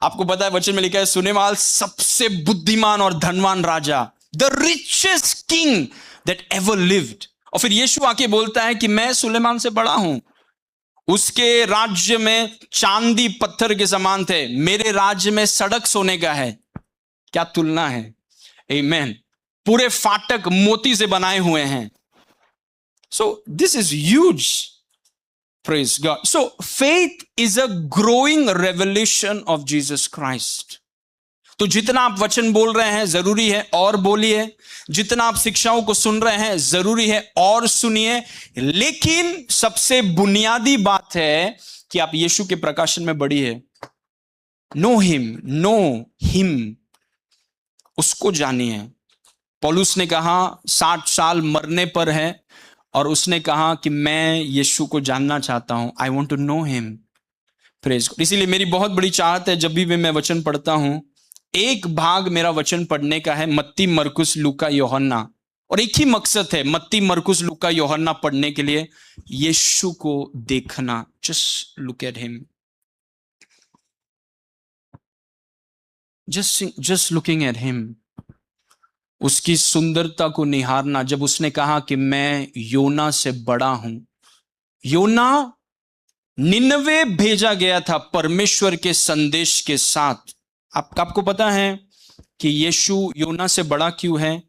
आपको पता है वचन में लिखा है सुलेमान सबसे बुद्धिमान और धनवान राजा, the richest king that ever lived. और फिर यीशु आके बोलता है कि मैं सुलेमान से बड़ा हूं। उसके राज्य में चांदी पत्थर के समान थे, मेरे राज्य में सड़क सोने का है। क्या तुलना है। आमीन। पूरे फाटक मोती से बनाए हुए हैं। So this is huge. Praise God. So faith is a growing revelation of Jesus Christ. तो जितना आप वचन बोल रहे हैं जरूरी है और बोलिए, जितना आप शिक्षाओं को सुन रहे हैं जरूरी है और सुनिए, लेकिन सबसे बुनियादी बात है कि आप यीशु के प्रकाशन में बढ़िए। नो हिम, उसको जानिए। पौलुस ने कहा 60 साल मरने पर है, और उसने कहा कि मैं यीशु को जानना चाहता हूं, I want to know him. Praise. इसीलिए मेरी बहुत बड़ी चाहत है, जब भी मैं वचन पढ़ता हूं, एक भाग मेरा वचन पढ़ने का है मत्ती, मरकुस, लूका, यूहन्ना, और एक ही मकसद है मत्ती, मरकुस, लूका, यूहन्ना पढ़ने के लिए, यीशु को देखना। Just look at him, just looking at him, उसकी सुंदरता को निहारना। जब उसने कहा कि मैं योना से बड़ा हूं, योना निनवे भेजा गया था परमेश्वर के संदेश के साथ। आपको पता है कि यीशु योना से बड़ा क्यों है?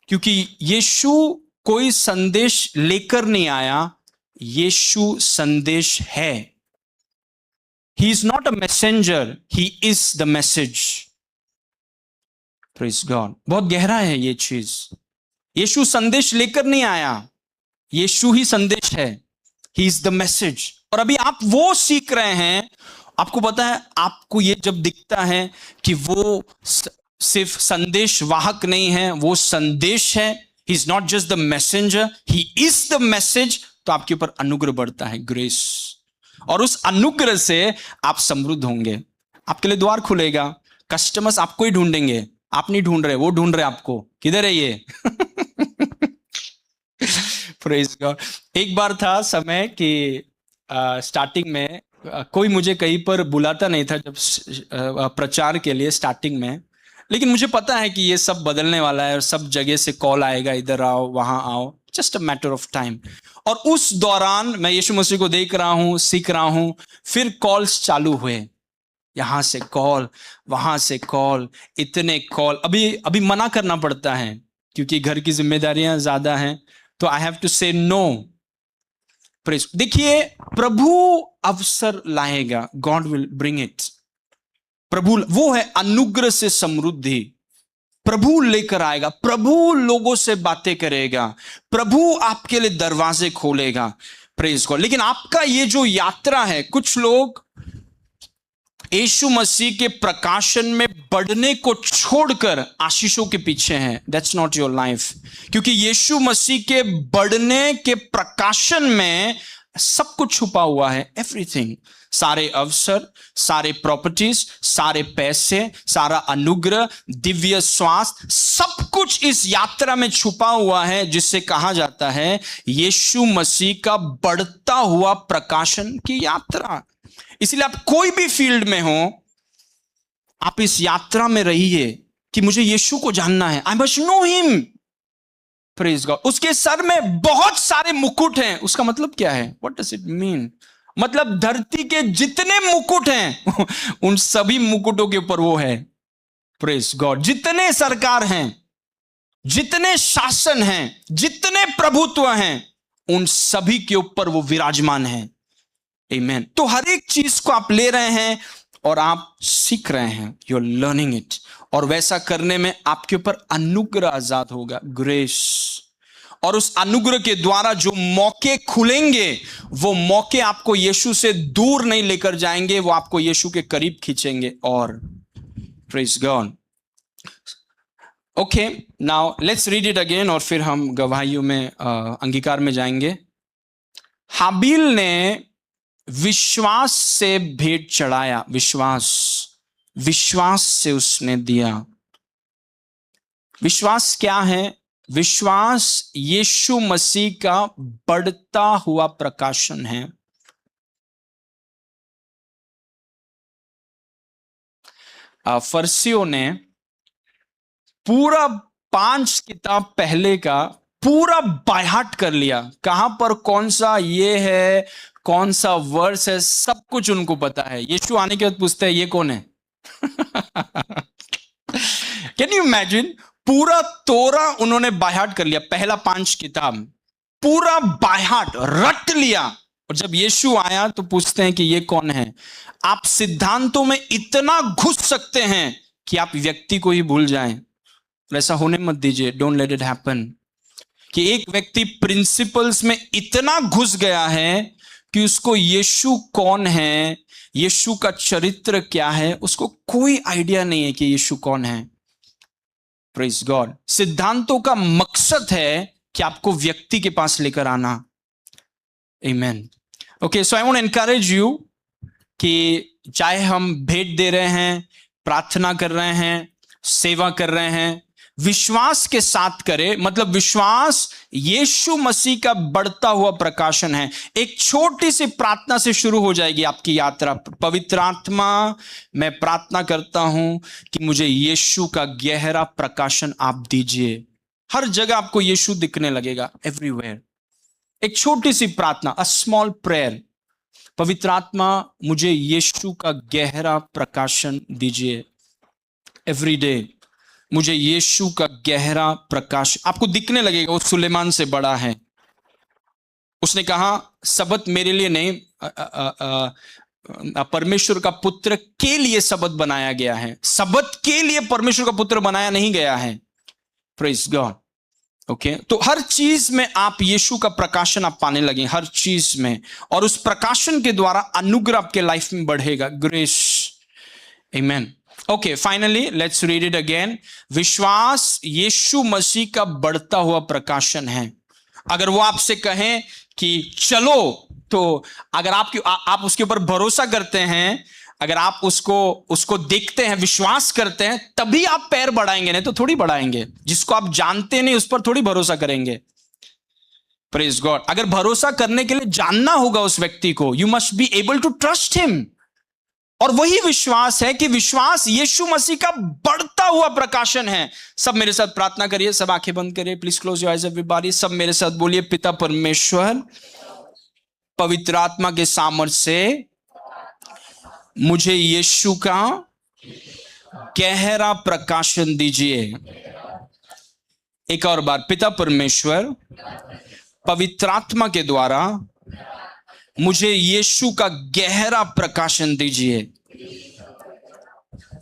क्योंकि यीशु कोई संदेश लेकर नहीं आया, यीशु संदेश है। He is not a messenger, he is the message. Praise God. बहुत गहरा है ये चीज। यीशु संदेश लेकर नहीं आया, यीशु ही संदेश है। He is the message. और अभी आप वो सीख रहे हैं। आपको पता है, आपको ये जब दिखता है कि वो सिर्फ संदेश वाहक नहीं है, वो संदेश है, he is not just the messenger, he is the message, तो आपके ऊपर अनुग्रह बढ़ता है, ग्रेस। और उस अनुग्रह से आप समृद्ध होंगे, आपके लिए द्वार खुलेगा। कस्टमर्स आपको ही ढूंढेंगे, आप नहीं ढूंढ रहे, वो ढूंढ रहे आपको, किधर है ये। Praise God. एक बार था समय कि स्टार्टिंग में कोई मुझे कहीं पर बुलाता नहीं था जब प्रचार के लिए स्टार्टिंग में, लेकिन मुझे पता है कि ये सब बदलने वाला है और सब जगह से कॉल आएगा, इधर आओ वहां आओ, just a matter of time. और उस दौरान मैं यीशु मसीह को देख रहा हूं, सीख रहा हूं, फिर कॉल्स चालू हुए, यहां से कॉल, वहां से कॉल, इतने कॉल। अभी अभी मना करना पड़ता है क्योंकि घर की जिम्मेदारियां ज्यादा हैं, तो आई हैव टू से नो। देखिए, प्रभु अवसर लाएगा, गॉड विल ब्रिंग इट। प्रभु वो है अनुग्रह से समृद्धि, प्रभु लेकर आएगा, प्रभु लोगों से बातें करेगा, प्रभु आपके लिए दरवाजे खोलेगा। Praise God. लेकिन आपका ये जो यात्रा है, कुछ लोग यीशु मसीह के प्रकाशन में बढ़ने को छोड़कर आशीषों के पीछे हैं। दैट्स नॉट योर लाइफ, क्योंकि यीशु मसीह के बढ़ने के प्रकाशन में सब कुछ छुपा हुआ है, एवरीथिंग। सारे अवसर, सारे प्रॉपर्टीज, सारे पैसे, सारा अनुग्रह, दिव्य स्वास्थ्य, सब कुछ इस यात्रा में छुपा हुआ है, जिससे कहा जाता है यीशु मसीह का बढ़ता हुआ प्रकाशन की यात्रा। इसलिए आप कोई भी फील्ड में हो, आप इस यात्रा में रहिए कि मुझे यीशु को जानना है, I must know him. Praise God. उसके सर में बहुत सारे मुकुट हैं, उसका मतलब क्या है? What does it mean? मतलब धरती के जितने मुकुट हैं उन सभी मुकुटों के ऊपर वो है। Praise God. जितने सरकार हैं, जितने शासन हैं, जितने प्रभुत्व हैं, उन सभी के ऊपर वो विराजमान है। आमीन। तो हर एक चीज को आप ले रहे हैं और आप सीख रहे हैं, यू आर लर्निंग इट, और वैसा करने में आपके ऊपर अनुग्रह आजाद होगा, ग्रेस। और उस अनुग्रह के द्वारा जो मौके खुलेंगे, वो मौके आपको यीशु से दूर नहीं लेकर जाएंगे, वो आपको यीशु के करीब खींचेंगे। और praise God. Okay, now let's read it again, और फिर हम गवाहियों में अंगीकार में जाएंगे। हाबिल ने विश्वास से भेंट चढ़ाया, विश्वास से उसने दिया। विश्वास क्या है? विश्वास यीशु मसीह का बढ़ता हुआ प्रकाशन है। फरीसियों ने पूरा 5 किताब पहले का पूरा बायहाट कर लिया, कहां पर कौन सा ये है, कौन सा वर्स है, सब कुछ उनको पता है। यीशु आने के बाद पूछते हैं ये कौन है? Can you imagine? पूरा तोरा उन्होंने बायहाट कर लिया, पहला 5 किताब पूरा बायहाट रट लिया, और जब यीशु आया तो पूछते हैं कि ये कौन है? आप सिद्धांतों में इतना घुस सकते हैं कि आप व्यक्ति को ही भूल जाएं। वैसा होने मत दीजिए, डोंट लेट इट हैपन। कि एक व्यक्ति प्रिंसिपल्स में इतना घुस गया है कि उसको यीशु कौन है, यीशु का चरित्र क्या है, उसको कोई आइडिया नहीं है कि यीशु कौन है। Praise God. सिद्धांतों का मकसद है कि आपको व्यक्ति के पास लेकर आना। Amen. Okay, so I want to encourage you कि चाहे हम भेंट दे रहे हैं, प्रार्थना कर रहे हैं, सेवा कर रहे हैं, विश्वास के साथ करें। मतलब विश्वास यीशु मसीह का बढ़ता हुआ प्रकाशन है। एक छोटी सी प्रार्थना से शुरू हो जाएगी आपकी यात्रा। पवित्र आत्मा, मैं प्रार्थना करता हूं कि मुझे यीशु का गहरा प्रकाशन आप दीजिए। हर जगह आपको यीशु दिखने लगेगा, एवरीवेयर। एक छोटी सी प्रार्थना, अ स्मॉल प्रेयर। पवित्र आत्मा, मुझे यीशु का गहरा प्रकाशन दीजिए एवरी डे। मुझे यीशु का गहरा प्रकाश आपको दिखने लगेगा। वो सुलेमान से बड़ा है। उसने कहा सबत मेरे लिए नहीं, परमेश्वर का पुत्र के लिए सबत बनाया गया है। सबत के लिए परमेश्वर का पुत्र बनाया नहीं गया है। Praise God. ओके, तो हर चीज में आप यीशु का प्रकाशन आप पाने लगे, हर चीज में, और उस प्रकाशन के द्वारा अनुग्रह आपके लाइफ में बढ़ेगा, grace. Amen. Okay, finally let's read it again. विश्वास यीशु मसीह का बढ़ता हुआ प्रकाशन है। अगर वो आपसे कहें कि चलो, तो अगर आप उसके ऊपर भरोसा करते हैं, अगर आप उसको देखते हैं, विश्वास करते हैं, तभी आप पैर बढ़ाएंगे, नहीं तो थोड़ी बढ़ाएंगे। जिसको आप जानते नहीं उस पर थोड़ी भरोसा करेंगे। Praise God. अगर भरोसा करने के लिए जानना होगा उस व्यक्ति को, you must be able to trust him. और वही विश्वास है कि विश्वास यीशु मसीह का बढ़ता हुआ प्रकाशन है। सब मेरे साथ प्रार्थना करिए, सब आंखें बंद करिए, please close your eyes everybody. सब मेरे साथ बोलिए, पिता परमेश्वर, पवित्र आत्मा के सामर्थ्य से मुझे यीशु का गहरा प्रकाशन दीजिए। एक और बार, पिता परमेश्वर, पवित्र आत्मा के द्वारा मुझे यीशु का गहरा प्रकाशन दीजिए,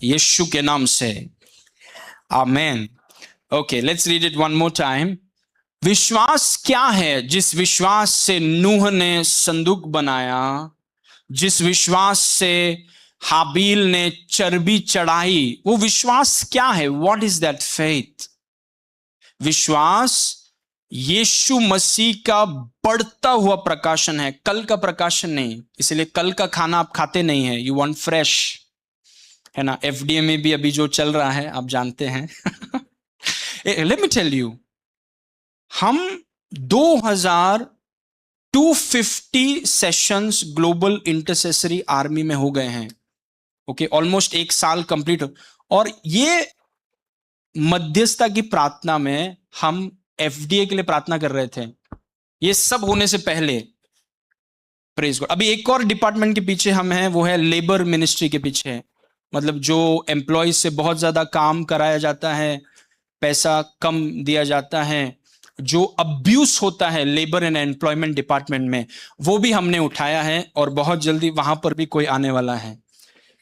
यीशु के नाम से, amen. Okay, let's read it one more time. विश्वास क्या है? जिस विश्वास से नूह ने संदूक बनाया, जिस विश्वास से हाबील ने चर्बी चढ़ाई, वो विश्वास क्या है? What is that faith? विश्वास यीशु मसीह का बढ़ता हुआ प्रकाशन है, कल का प्रकाशन नहीं। इसलिए कल का खाना आप खाते नहीं है, यू वांट फ्रेश, है ना। एफडीए में भी अभी जो चल रहा है आप जानते हैं। लेट मी टेल यू, हम 2250 सेशंस ग्लोबल इंटरसेसरी आर्मी में हो गए हैं। ओके, ऑलमोस्ट 1 साल कंप्लीट हो, और ये मध्यस्थता की प्रार्थना में हम एफडीए के लिए प्रार्थना कर रहे थे, ये सब होने से पहले। Praise God. अभी एक और डिपार्टमेंट के पीछे हम हैं, वो है लेबर मिनिस्ट्री के पीछे। मतलब जो एम्प्लॉयज से बहुत ज्यादा काम कराया जाता है, पैसा कम दिया जाता है, जो अब्यूज होता है लेबर एंड एम्प्लॉयमेंट डिपार्टमेंट में, वो भी हमने उठाया है, और बहुत जल्दी वहां पर भी कोई आने वाला है।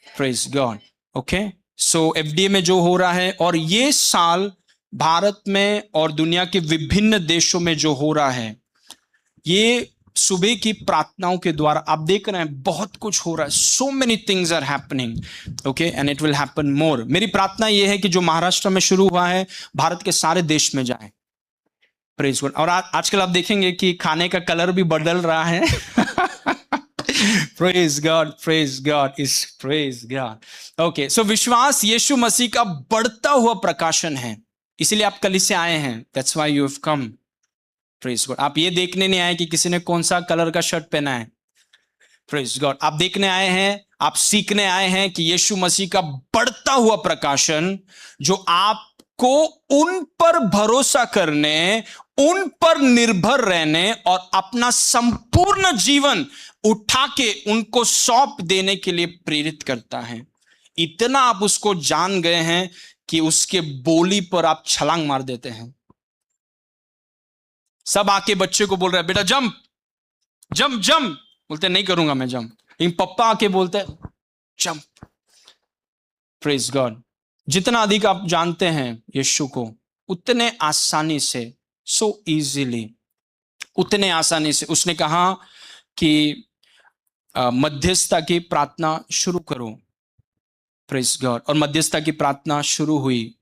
Praise God. ओके, सो एफडीए में जो हो रहा है, और ये साल भारत में और दुनिया के विभिन्न देशों में जो हो रहा है, ये सुबह की प्रार्थनाओं के द्वारा आप देख रहे हैं, बहुत कुछ हो रहा है। So many things are happening, okay, and it will happen more. मेरी प्रार्थना ये है कि जो महाराष्ट्र में शुरू हुआ है, भारत के सारे देश में जाए। Praise God. और आजकल आप देखेंगे कि खाने का कलर भी बदल रहा है। प्रेज गॉड, प्रेज गॉड, इस प्रेज गॉड। ओके, सो विश्वास यीशु मसीह का बढ़ता हुआ प्रकाशन है, इसीलिए आप कल से आए हैं। That's why you have come. Praise God. आप ये देखने नहीं आए कि किसी ने कौन सा कलर का शर्ट पहना है। Praise God. आप देखने आए हैं, आप सीखने आए हैं कि यीशु मसीह का बढ़ता हुआ प्रकाशन, जो आपको उन पर भरोसा करने, उन पर निर्भर रहने और अपना संपूर्ण जीवन उठा के उनको सौंप देने के लिए प्रेरित करता है। इतना आप उसको जान गए हैं कि उसके बोली पर आप छलांग मार देते हैं। सब आके बच्चे को बोल रहे हैं, बेटा जंप जंप जंप, बोलते नहीं करूंगा मैं जंप, लेकिन पप्पा आके बोलते जंप। Praise God. जितना अधिक आप जानते हैं यीशु को, उतने आसानी से, सो इजीली, उतने आसानी से उसने कहा कि मध्यस्थता की प्रार्थना शुरू करो। Praise God. और मध्यस्थता की प्रार्थना शुरू हुई।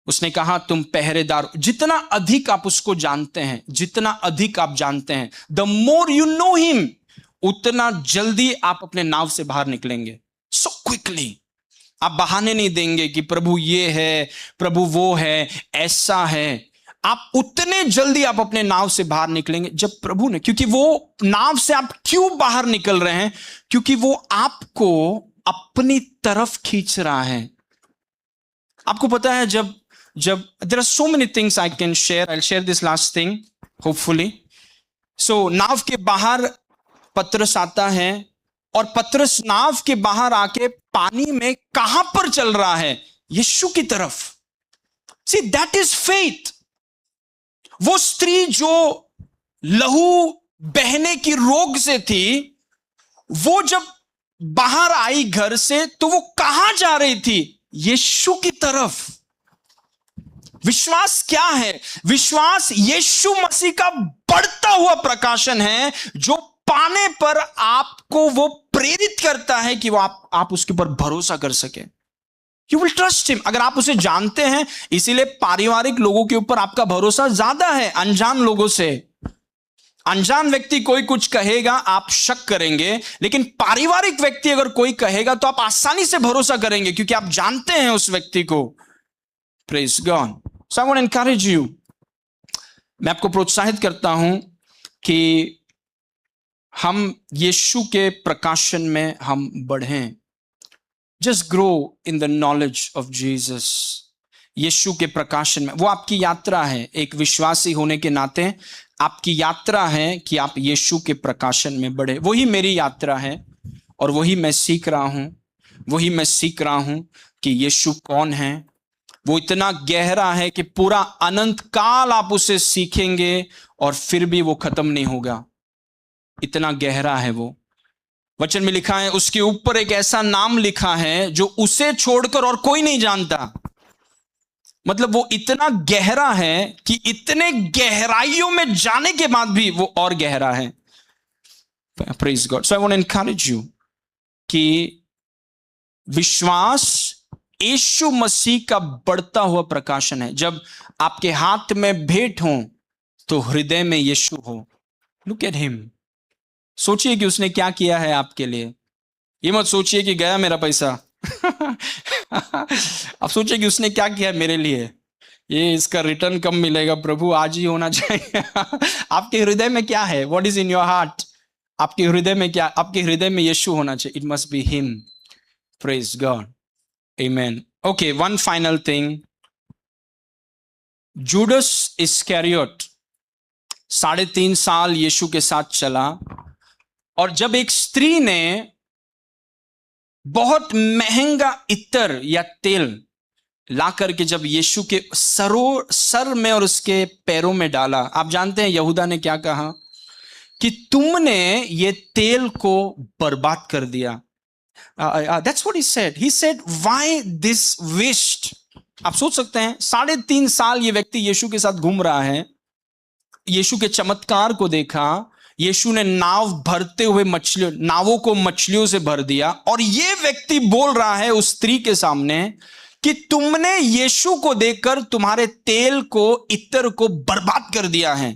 उसने कहा तुम पहरेदार। जितना अधिक आप उसको जानते हैं, जितना अधिक आप जानते हैं, the more you know him, उतना जल्दी आप अपने नाव से बाहर निकलेंगे। So quickly. आप बहाने नहीं देंगे कि प्रभु ये है, प्रभु वो है, ऐसा है। आप उतने जल्दी आप अपने नाव से बाहर निकलेंगे जब प्रभु ने, क्योंकि वो नाव से आप क्यों बाहर निकल रहे हैं? क्योंकि वो आपको अपनी तरफ खींच रहा है। आपको पता है, जब there are so many things I can share, I share this last thing hopefully. So नाव के बाहर पतरस आता है, और पतरस नाव के बाहर आके पानी में कहां पर चल रहा है? यीशु की तरफ। See that is faith. वो स्त्री जो लहू बहने की रोग से थी, वो जब बाहर आई घर से, तो वो कहां जा रही थी? यीशु की तरफ। विश्वास क्या है? विश्वास यीशु मसीह का बढ़ता हुआ प्रकाशन है, जो पाने पर आपको वो प्रेरित करता है कि वो आप उसके ऊपर भरोसा कर सके। You will trust him. अगर आप उसे जानते हैं, इसीलिए पारिवारिक लोगों के ऊपर आपका भरोसा ज्यादा है अनजान लोगों से। अनजान व्यक्ति कोई कुछ कहेगा, आप शक करेंगे, लेकिन पारिवारिक व्यक्ति अगर कोई कहेगा तो आप आसानी से भरोसा करेंगे, क्योंकि आप जानते हैं उस व्यक्ति को। Praise God. So I want to encourage you, मैं आपको प्रोत्साहित करता हूं कि हम यीशु के प्रकाशन में हम बढ़ें। Just grow in the knowledge of Jesus. Yeshu के प्रकाशन में, वो आपकी यात्रा है। एक विश्वासी होने के नाते आपकी यात्रा है कि आप यीशु के प्रकाशन में बढ़े। वही मेरी यात्रा है और वही मैं सीख रहा हूं। वही मैं सीख रहा हूं कि यीशु कौन है। वो इतना गहरा है कि पूरा अनंत काल आप उसे सीखेंगे और फिर भी वो खत्म नहीं होगा। इतना गहरा है वो। वचन में लिखा है, उसके ऊपर एक ऐसा नाम लिखा है जो उसे छोड़कर और कोई नहीं जानता। मतलब वो इतना गहरा है कि इतने गहराइयों में जाने के बाद भी वो और गहरा है। Praise God. So I want to encourage you कि विश्वास यीशु मसीह का बढ़ता हुआ प्रकाशन है। जब आपके हाथ में भेंट हो तो हृदय में यीशु हो। Look at him. सोचिए कि उसने क्या किया है आपके लिए। ये मत सोचिए कि गया मेरा पैसा। आप सोचिए कि उसने क्या किया मेरे लिए। ये इसका रिटर्न कब मिलेगा प्रभु, आज ही होना चाहिए। आपके हृदय में क्या है? What is in your heart? आपके हृदय में क्या? आपके हृदय में यीशु होना चाहिए। It must be him. Praise God. Amen. Okay, one final thing. Judas Iscariot 3.5 साल यीशु के साथ चला, और जब एक स्त्री ने बहुत महंगा इत्र या तेल ला करके जब यीशु के सर में और उसके पैरों में डाला, आप जानते हैं यहूदा ने क्या कहा? कि तुमने ये तेल को बर्बाद कर दिया। That's what he said. He said, why this waste? आप सोच सकते हैं 3.5 साल ये व्यक्ति यीशु के साथ घूम रहा है, यीशु के चमत्कार को देखा, यीशु ने नाव भरते हुए नावों को मछलियों से भर दिया, और ये व्यक्ति बोल रहा है उस स्त्री के सामने कि तुमने यीशु को देखकर तुम्हारे तेल को, इत्र को बर्बाद कर दिया है।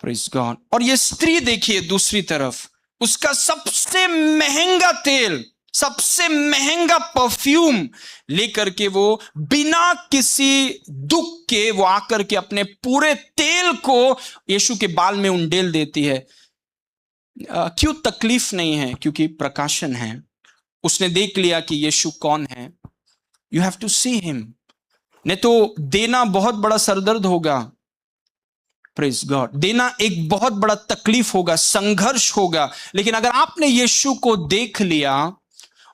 Praise God. और ये स्त्री देखिए दूसरी तरफ, उसका सबसे महंगा तेल, सबसे महंगा परफ्यूम लेकर के वो बिना किसी दुख के वो आकर के अपने पूरे तेल को यीशु के बाल में उंडेल देती है। क्यों? तकलीफ नहीं है, क्योंकि प्रकाशन है। उसने देख लिया कि यीशु कौन है। You have to see him. नहीं तो देना बहुत बड़ा सरदर्द होगा। Praise God. देना एक बहुत बड़ा तकलीफ होगा, संघर्ष होगा। लेकिन अगर आपने यीशु को देख लिया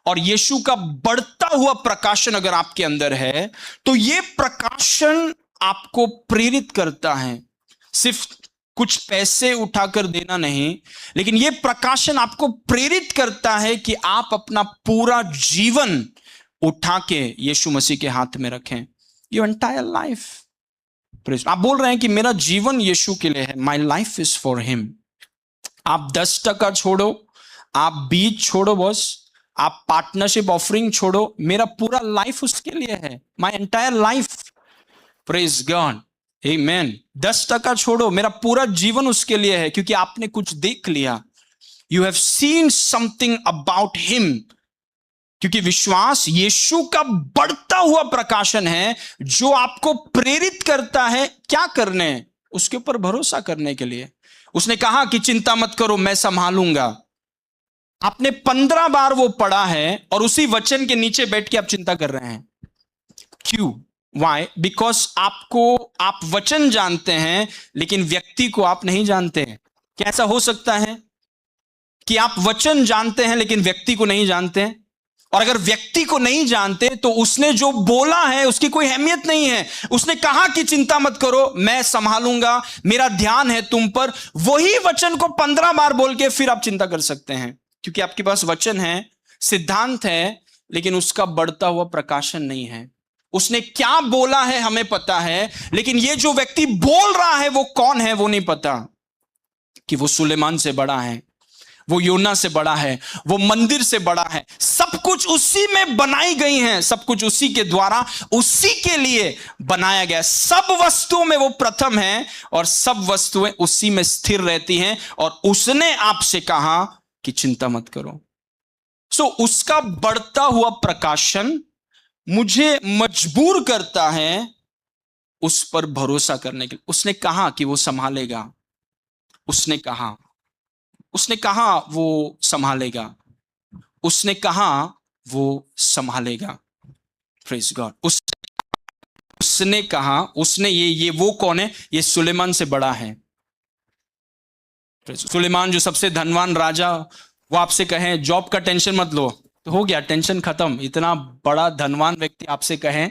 और यीशु का बढ़ता हुआ प्रकाशन अगर आपके अंदर है, तो यह प्रकाशन आपको प्रेरित करता है। सिर्फ कुछ पैसे उठाकर देना नहीं, लेकिन यह प्रकाशन आपको प्रेरित करता है कि आप अपना पूरा जीवन उठा के यीशु मसीह के हाथ में रखें। Your entire life. आप बोल रहे हैं कि मेरा जीवन यीशु के लिए है। My life is for him. आप 10% छोड़ो, आप 20 छोड़ो बॉस, आप पार्टनरशिप ऑफरिंग छोड़ो, मेरा पूरा लाइफ उसके लिए है। My entire life. Praise God. Amen. 10% छोड़ो, मेरा पूरा जीवन उसके लिए है, क्योंकि आपने कुछ देख लिया। You have seen something about him. क्योंकि विश्वास यीशु का बढ़ता हुआ प्रकाशन है जो आपको प्रेरित करता है क्या करने? उसके ऊपर भरोसा करने के लिए। उसने कहा कि चिंता मत करो, मैं संभालूंगा। आपने 15 बार वो पढ़ा है और उसी वचन के नीचे बैठ के आप चिंता कर रहे हैं। क्यों? वाई? बिकॉज आप वचन जानते हैं लेकिन व्यक्ति को आप नहीं जानते। कैसा हो सकता है कि आप वचन जानते हैं लेकिन व्यक्ति को नहीं जानते? और अगर व्यक्ति को नहीं जानते तो उसने जो बोला है उसकी कोई अहमियत नहीं है। उसने कहा कि चिंता मत करो, मैं संभालूंगा, मेरा ध्यान है तुम पर। वही वचन को 15 बार बोल के फिर आप चिंता कर सकते हैं, क्योंकि आपके पास वचन है, सिद्धांत है, लेकिन उसका बढ़ता हुआ प्रकाशन नहीं है। उसने क्या बोला है हमें पता है, लेकिन ये जो व्यक्ति बोल रहा है वो कौन है वो नहीं पता। कि वो सुलेमान से बड़ा है, वो योना से बड़ा है, वो मंदिर से बड़ा है। सब कुछ उसी में बनाई गई हैं, सब कुछ उसी के द्वारा, उसी के लिए बनाया गया। सब वस्तुओं में वो प्रथम है और सब वस्तुएं उसी में स्थिर रहती हैं। और उसने आपसे कहा कि चिंता मत करो। उसका बढ़ता हुआ प्रकाशन मुझे मजबूर करता है उस पर भरोसा करने के लिए। उसने कहा कि वो संभालेगा, उसने कहा वो संभालेगा, उसने कहा वो संभालेगा। Praise God. उसने कहा, उसने ये वो कौन है? ये सुलेमान से बड़ा है। सुलेमान जो सबसे धनवान राजा, वो आपसे कहे जॉब का टेंशन मत लो, तो हो गया, टेंशन खत्म। इतना बड़ा धनवान व्यक्ति आपसे कहे,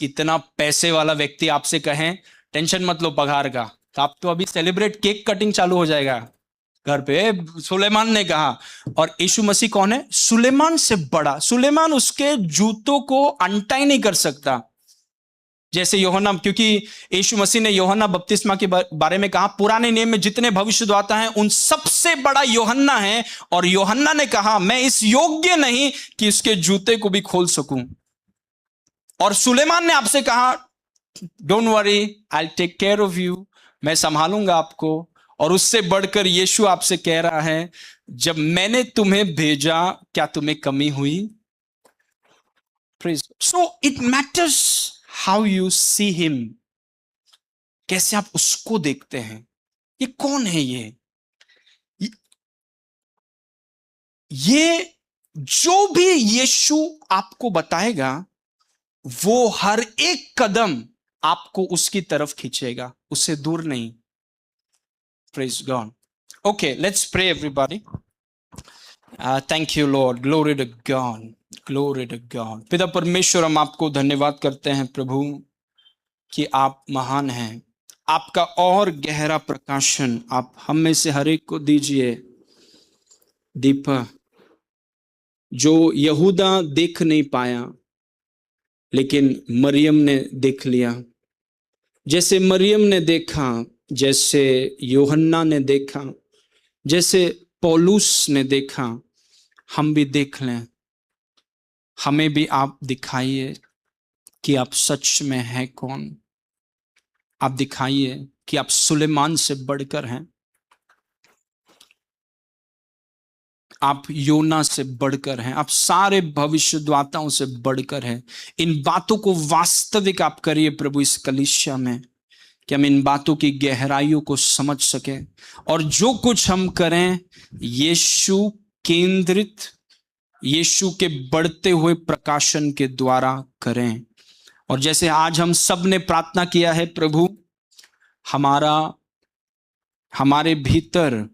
इतना पैसे वाला व्यक्ति आपसे कहे टेंशन मत लो पगार का, तो आप तो अभी सेलिब्रेट, केक कटिंग चालू हो जाएगा घर पे। सुलेमान ने कहा। और यीशु मसीह कौन है? सुलेमान से बड़ा। सुलेमान उसके जूतों को अनटाई नहीं कर सकता जैसे यूहन्ना, क्योंकि यीशु मसीह ने यूहन्ना बपतिस्मा के बारे में कहा पुराने नियम में जितने भविष्यद्वक्ता हैं उन सबसे बड़ा यूहन्ना है। और यूहन्ना ने कहा मैं इस योग्य नहीं कि उसके जूते को भी खोल सकूं। और सुलेमान ने आपसे कहा don't worry, I take care of you, मैं संभालूंगा आपको। और उससे बढ़कर यीशु आपसे कह रहा है जब मैंने तुम्हें भेजा क्या तुम्हें कमी हुई? So it matters how you see him, कैसे आप उसको देखते हैं। ये कौन है? ये जो भी यीशु आपको बताएगा वो हर एक कदम आपको उसकी तरफ खींचेगा, उससे दूर नहीं। Praise God. Okay, let's pray everybody. Thank you Lord, glory to God, glory to God. पिता परमेश्वर, हम आपको धन्यवाद करते हैं प्रभु कि आप महान हैं। आपका और गहरा प्रकाशन आप हम में से हर एक को दीजिए। दीपक जो यहूदा देख नहीं पाया लेकिन मरियम ने देख लिया, जैसे मरियम ने देखा, जैसे यूहन्ना ने देखा, जैसे पौलुस ने देखा, हम भी देख लें। हमें भी आप दिखाइए कि आप सच में हैं कौन। आप दिखाइए कि आप सुलेमान से बढ़कर हैं, आप योना से बढ़कर हैं, आप सारे भविष्यद्वक्ताओं से बढ़कर हैं। इन बातों को वास्तविक आप करिए प्रभु इस कलीसिया में, कि हम इन बातों की गहराइयों को समझ सकें और जो कुछ हम करें यीशु केंद्रित, यीशु के बढ़ते हुए प्रकाशन के द्वारा करें। और जैसे आज हम सब ने प्रार्थना किया है प्रभु, हमारे भीतर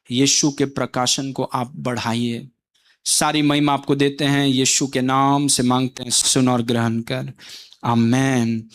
यीशु के प्रकाशन को आप बढ़ाइए। सारी महिमा आपको देते हैं, यीशु के नाम से मांगते हैं, सुन और ग्रहण कर, आमेन।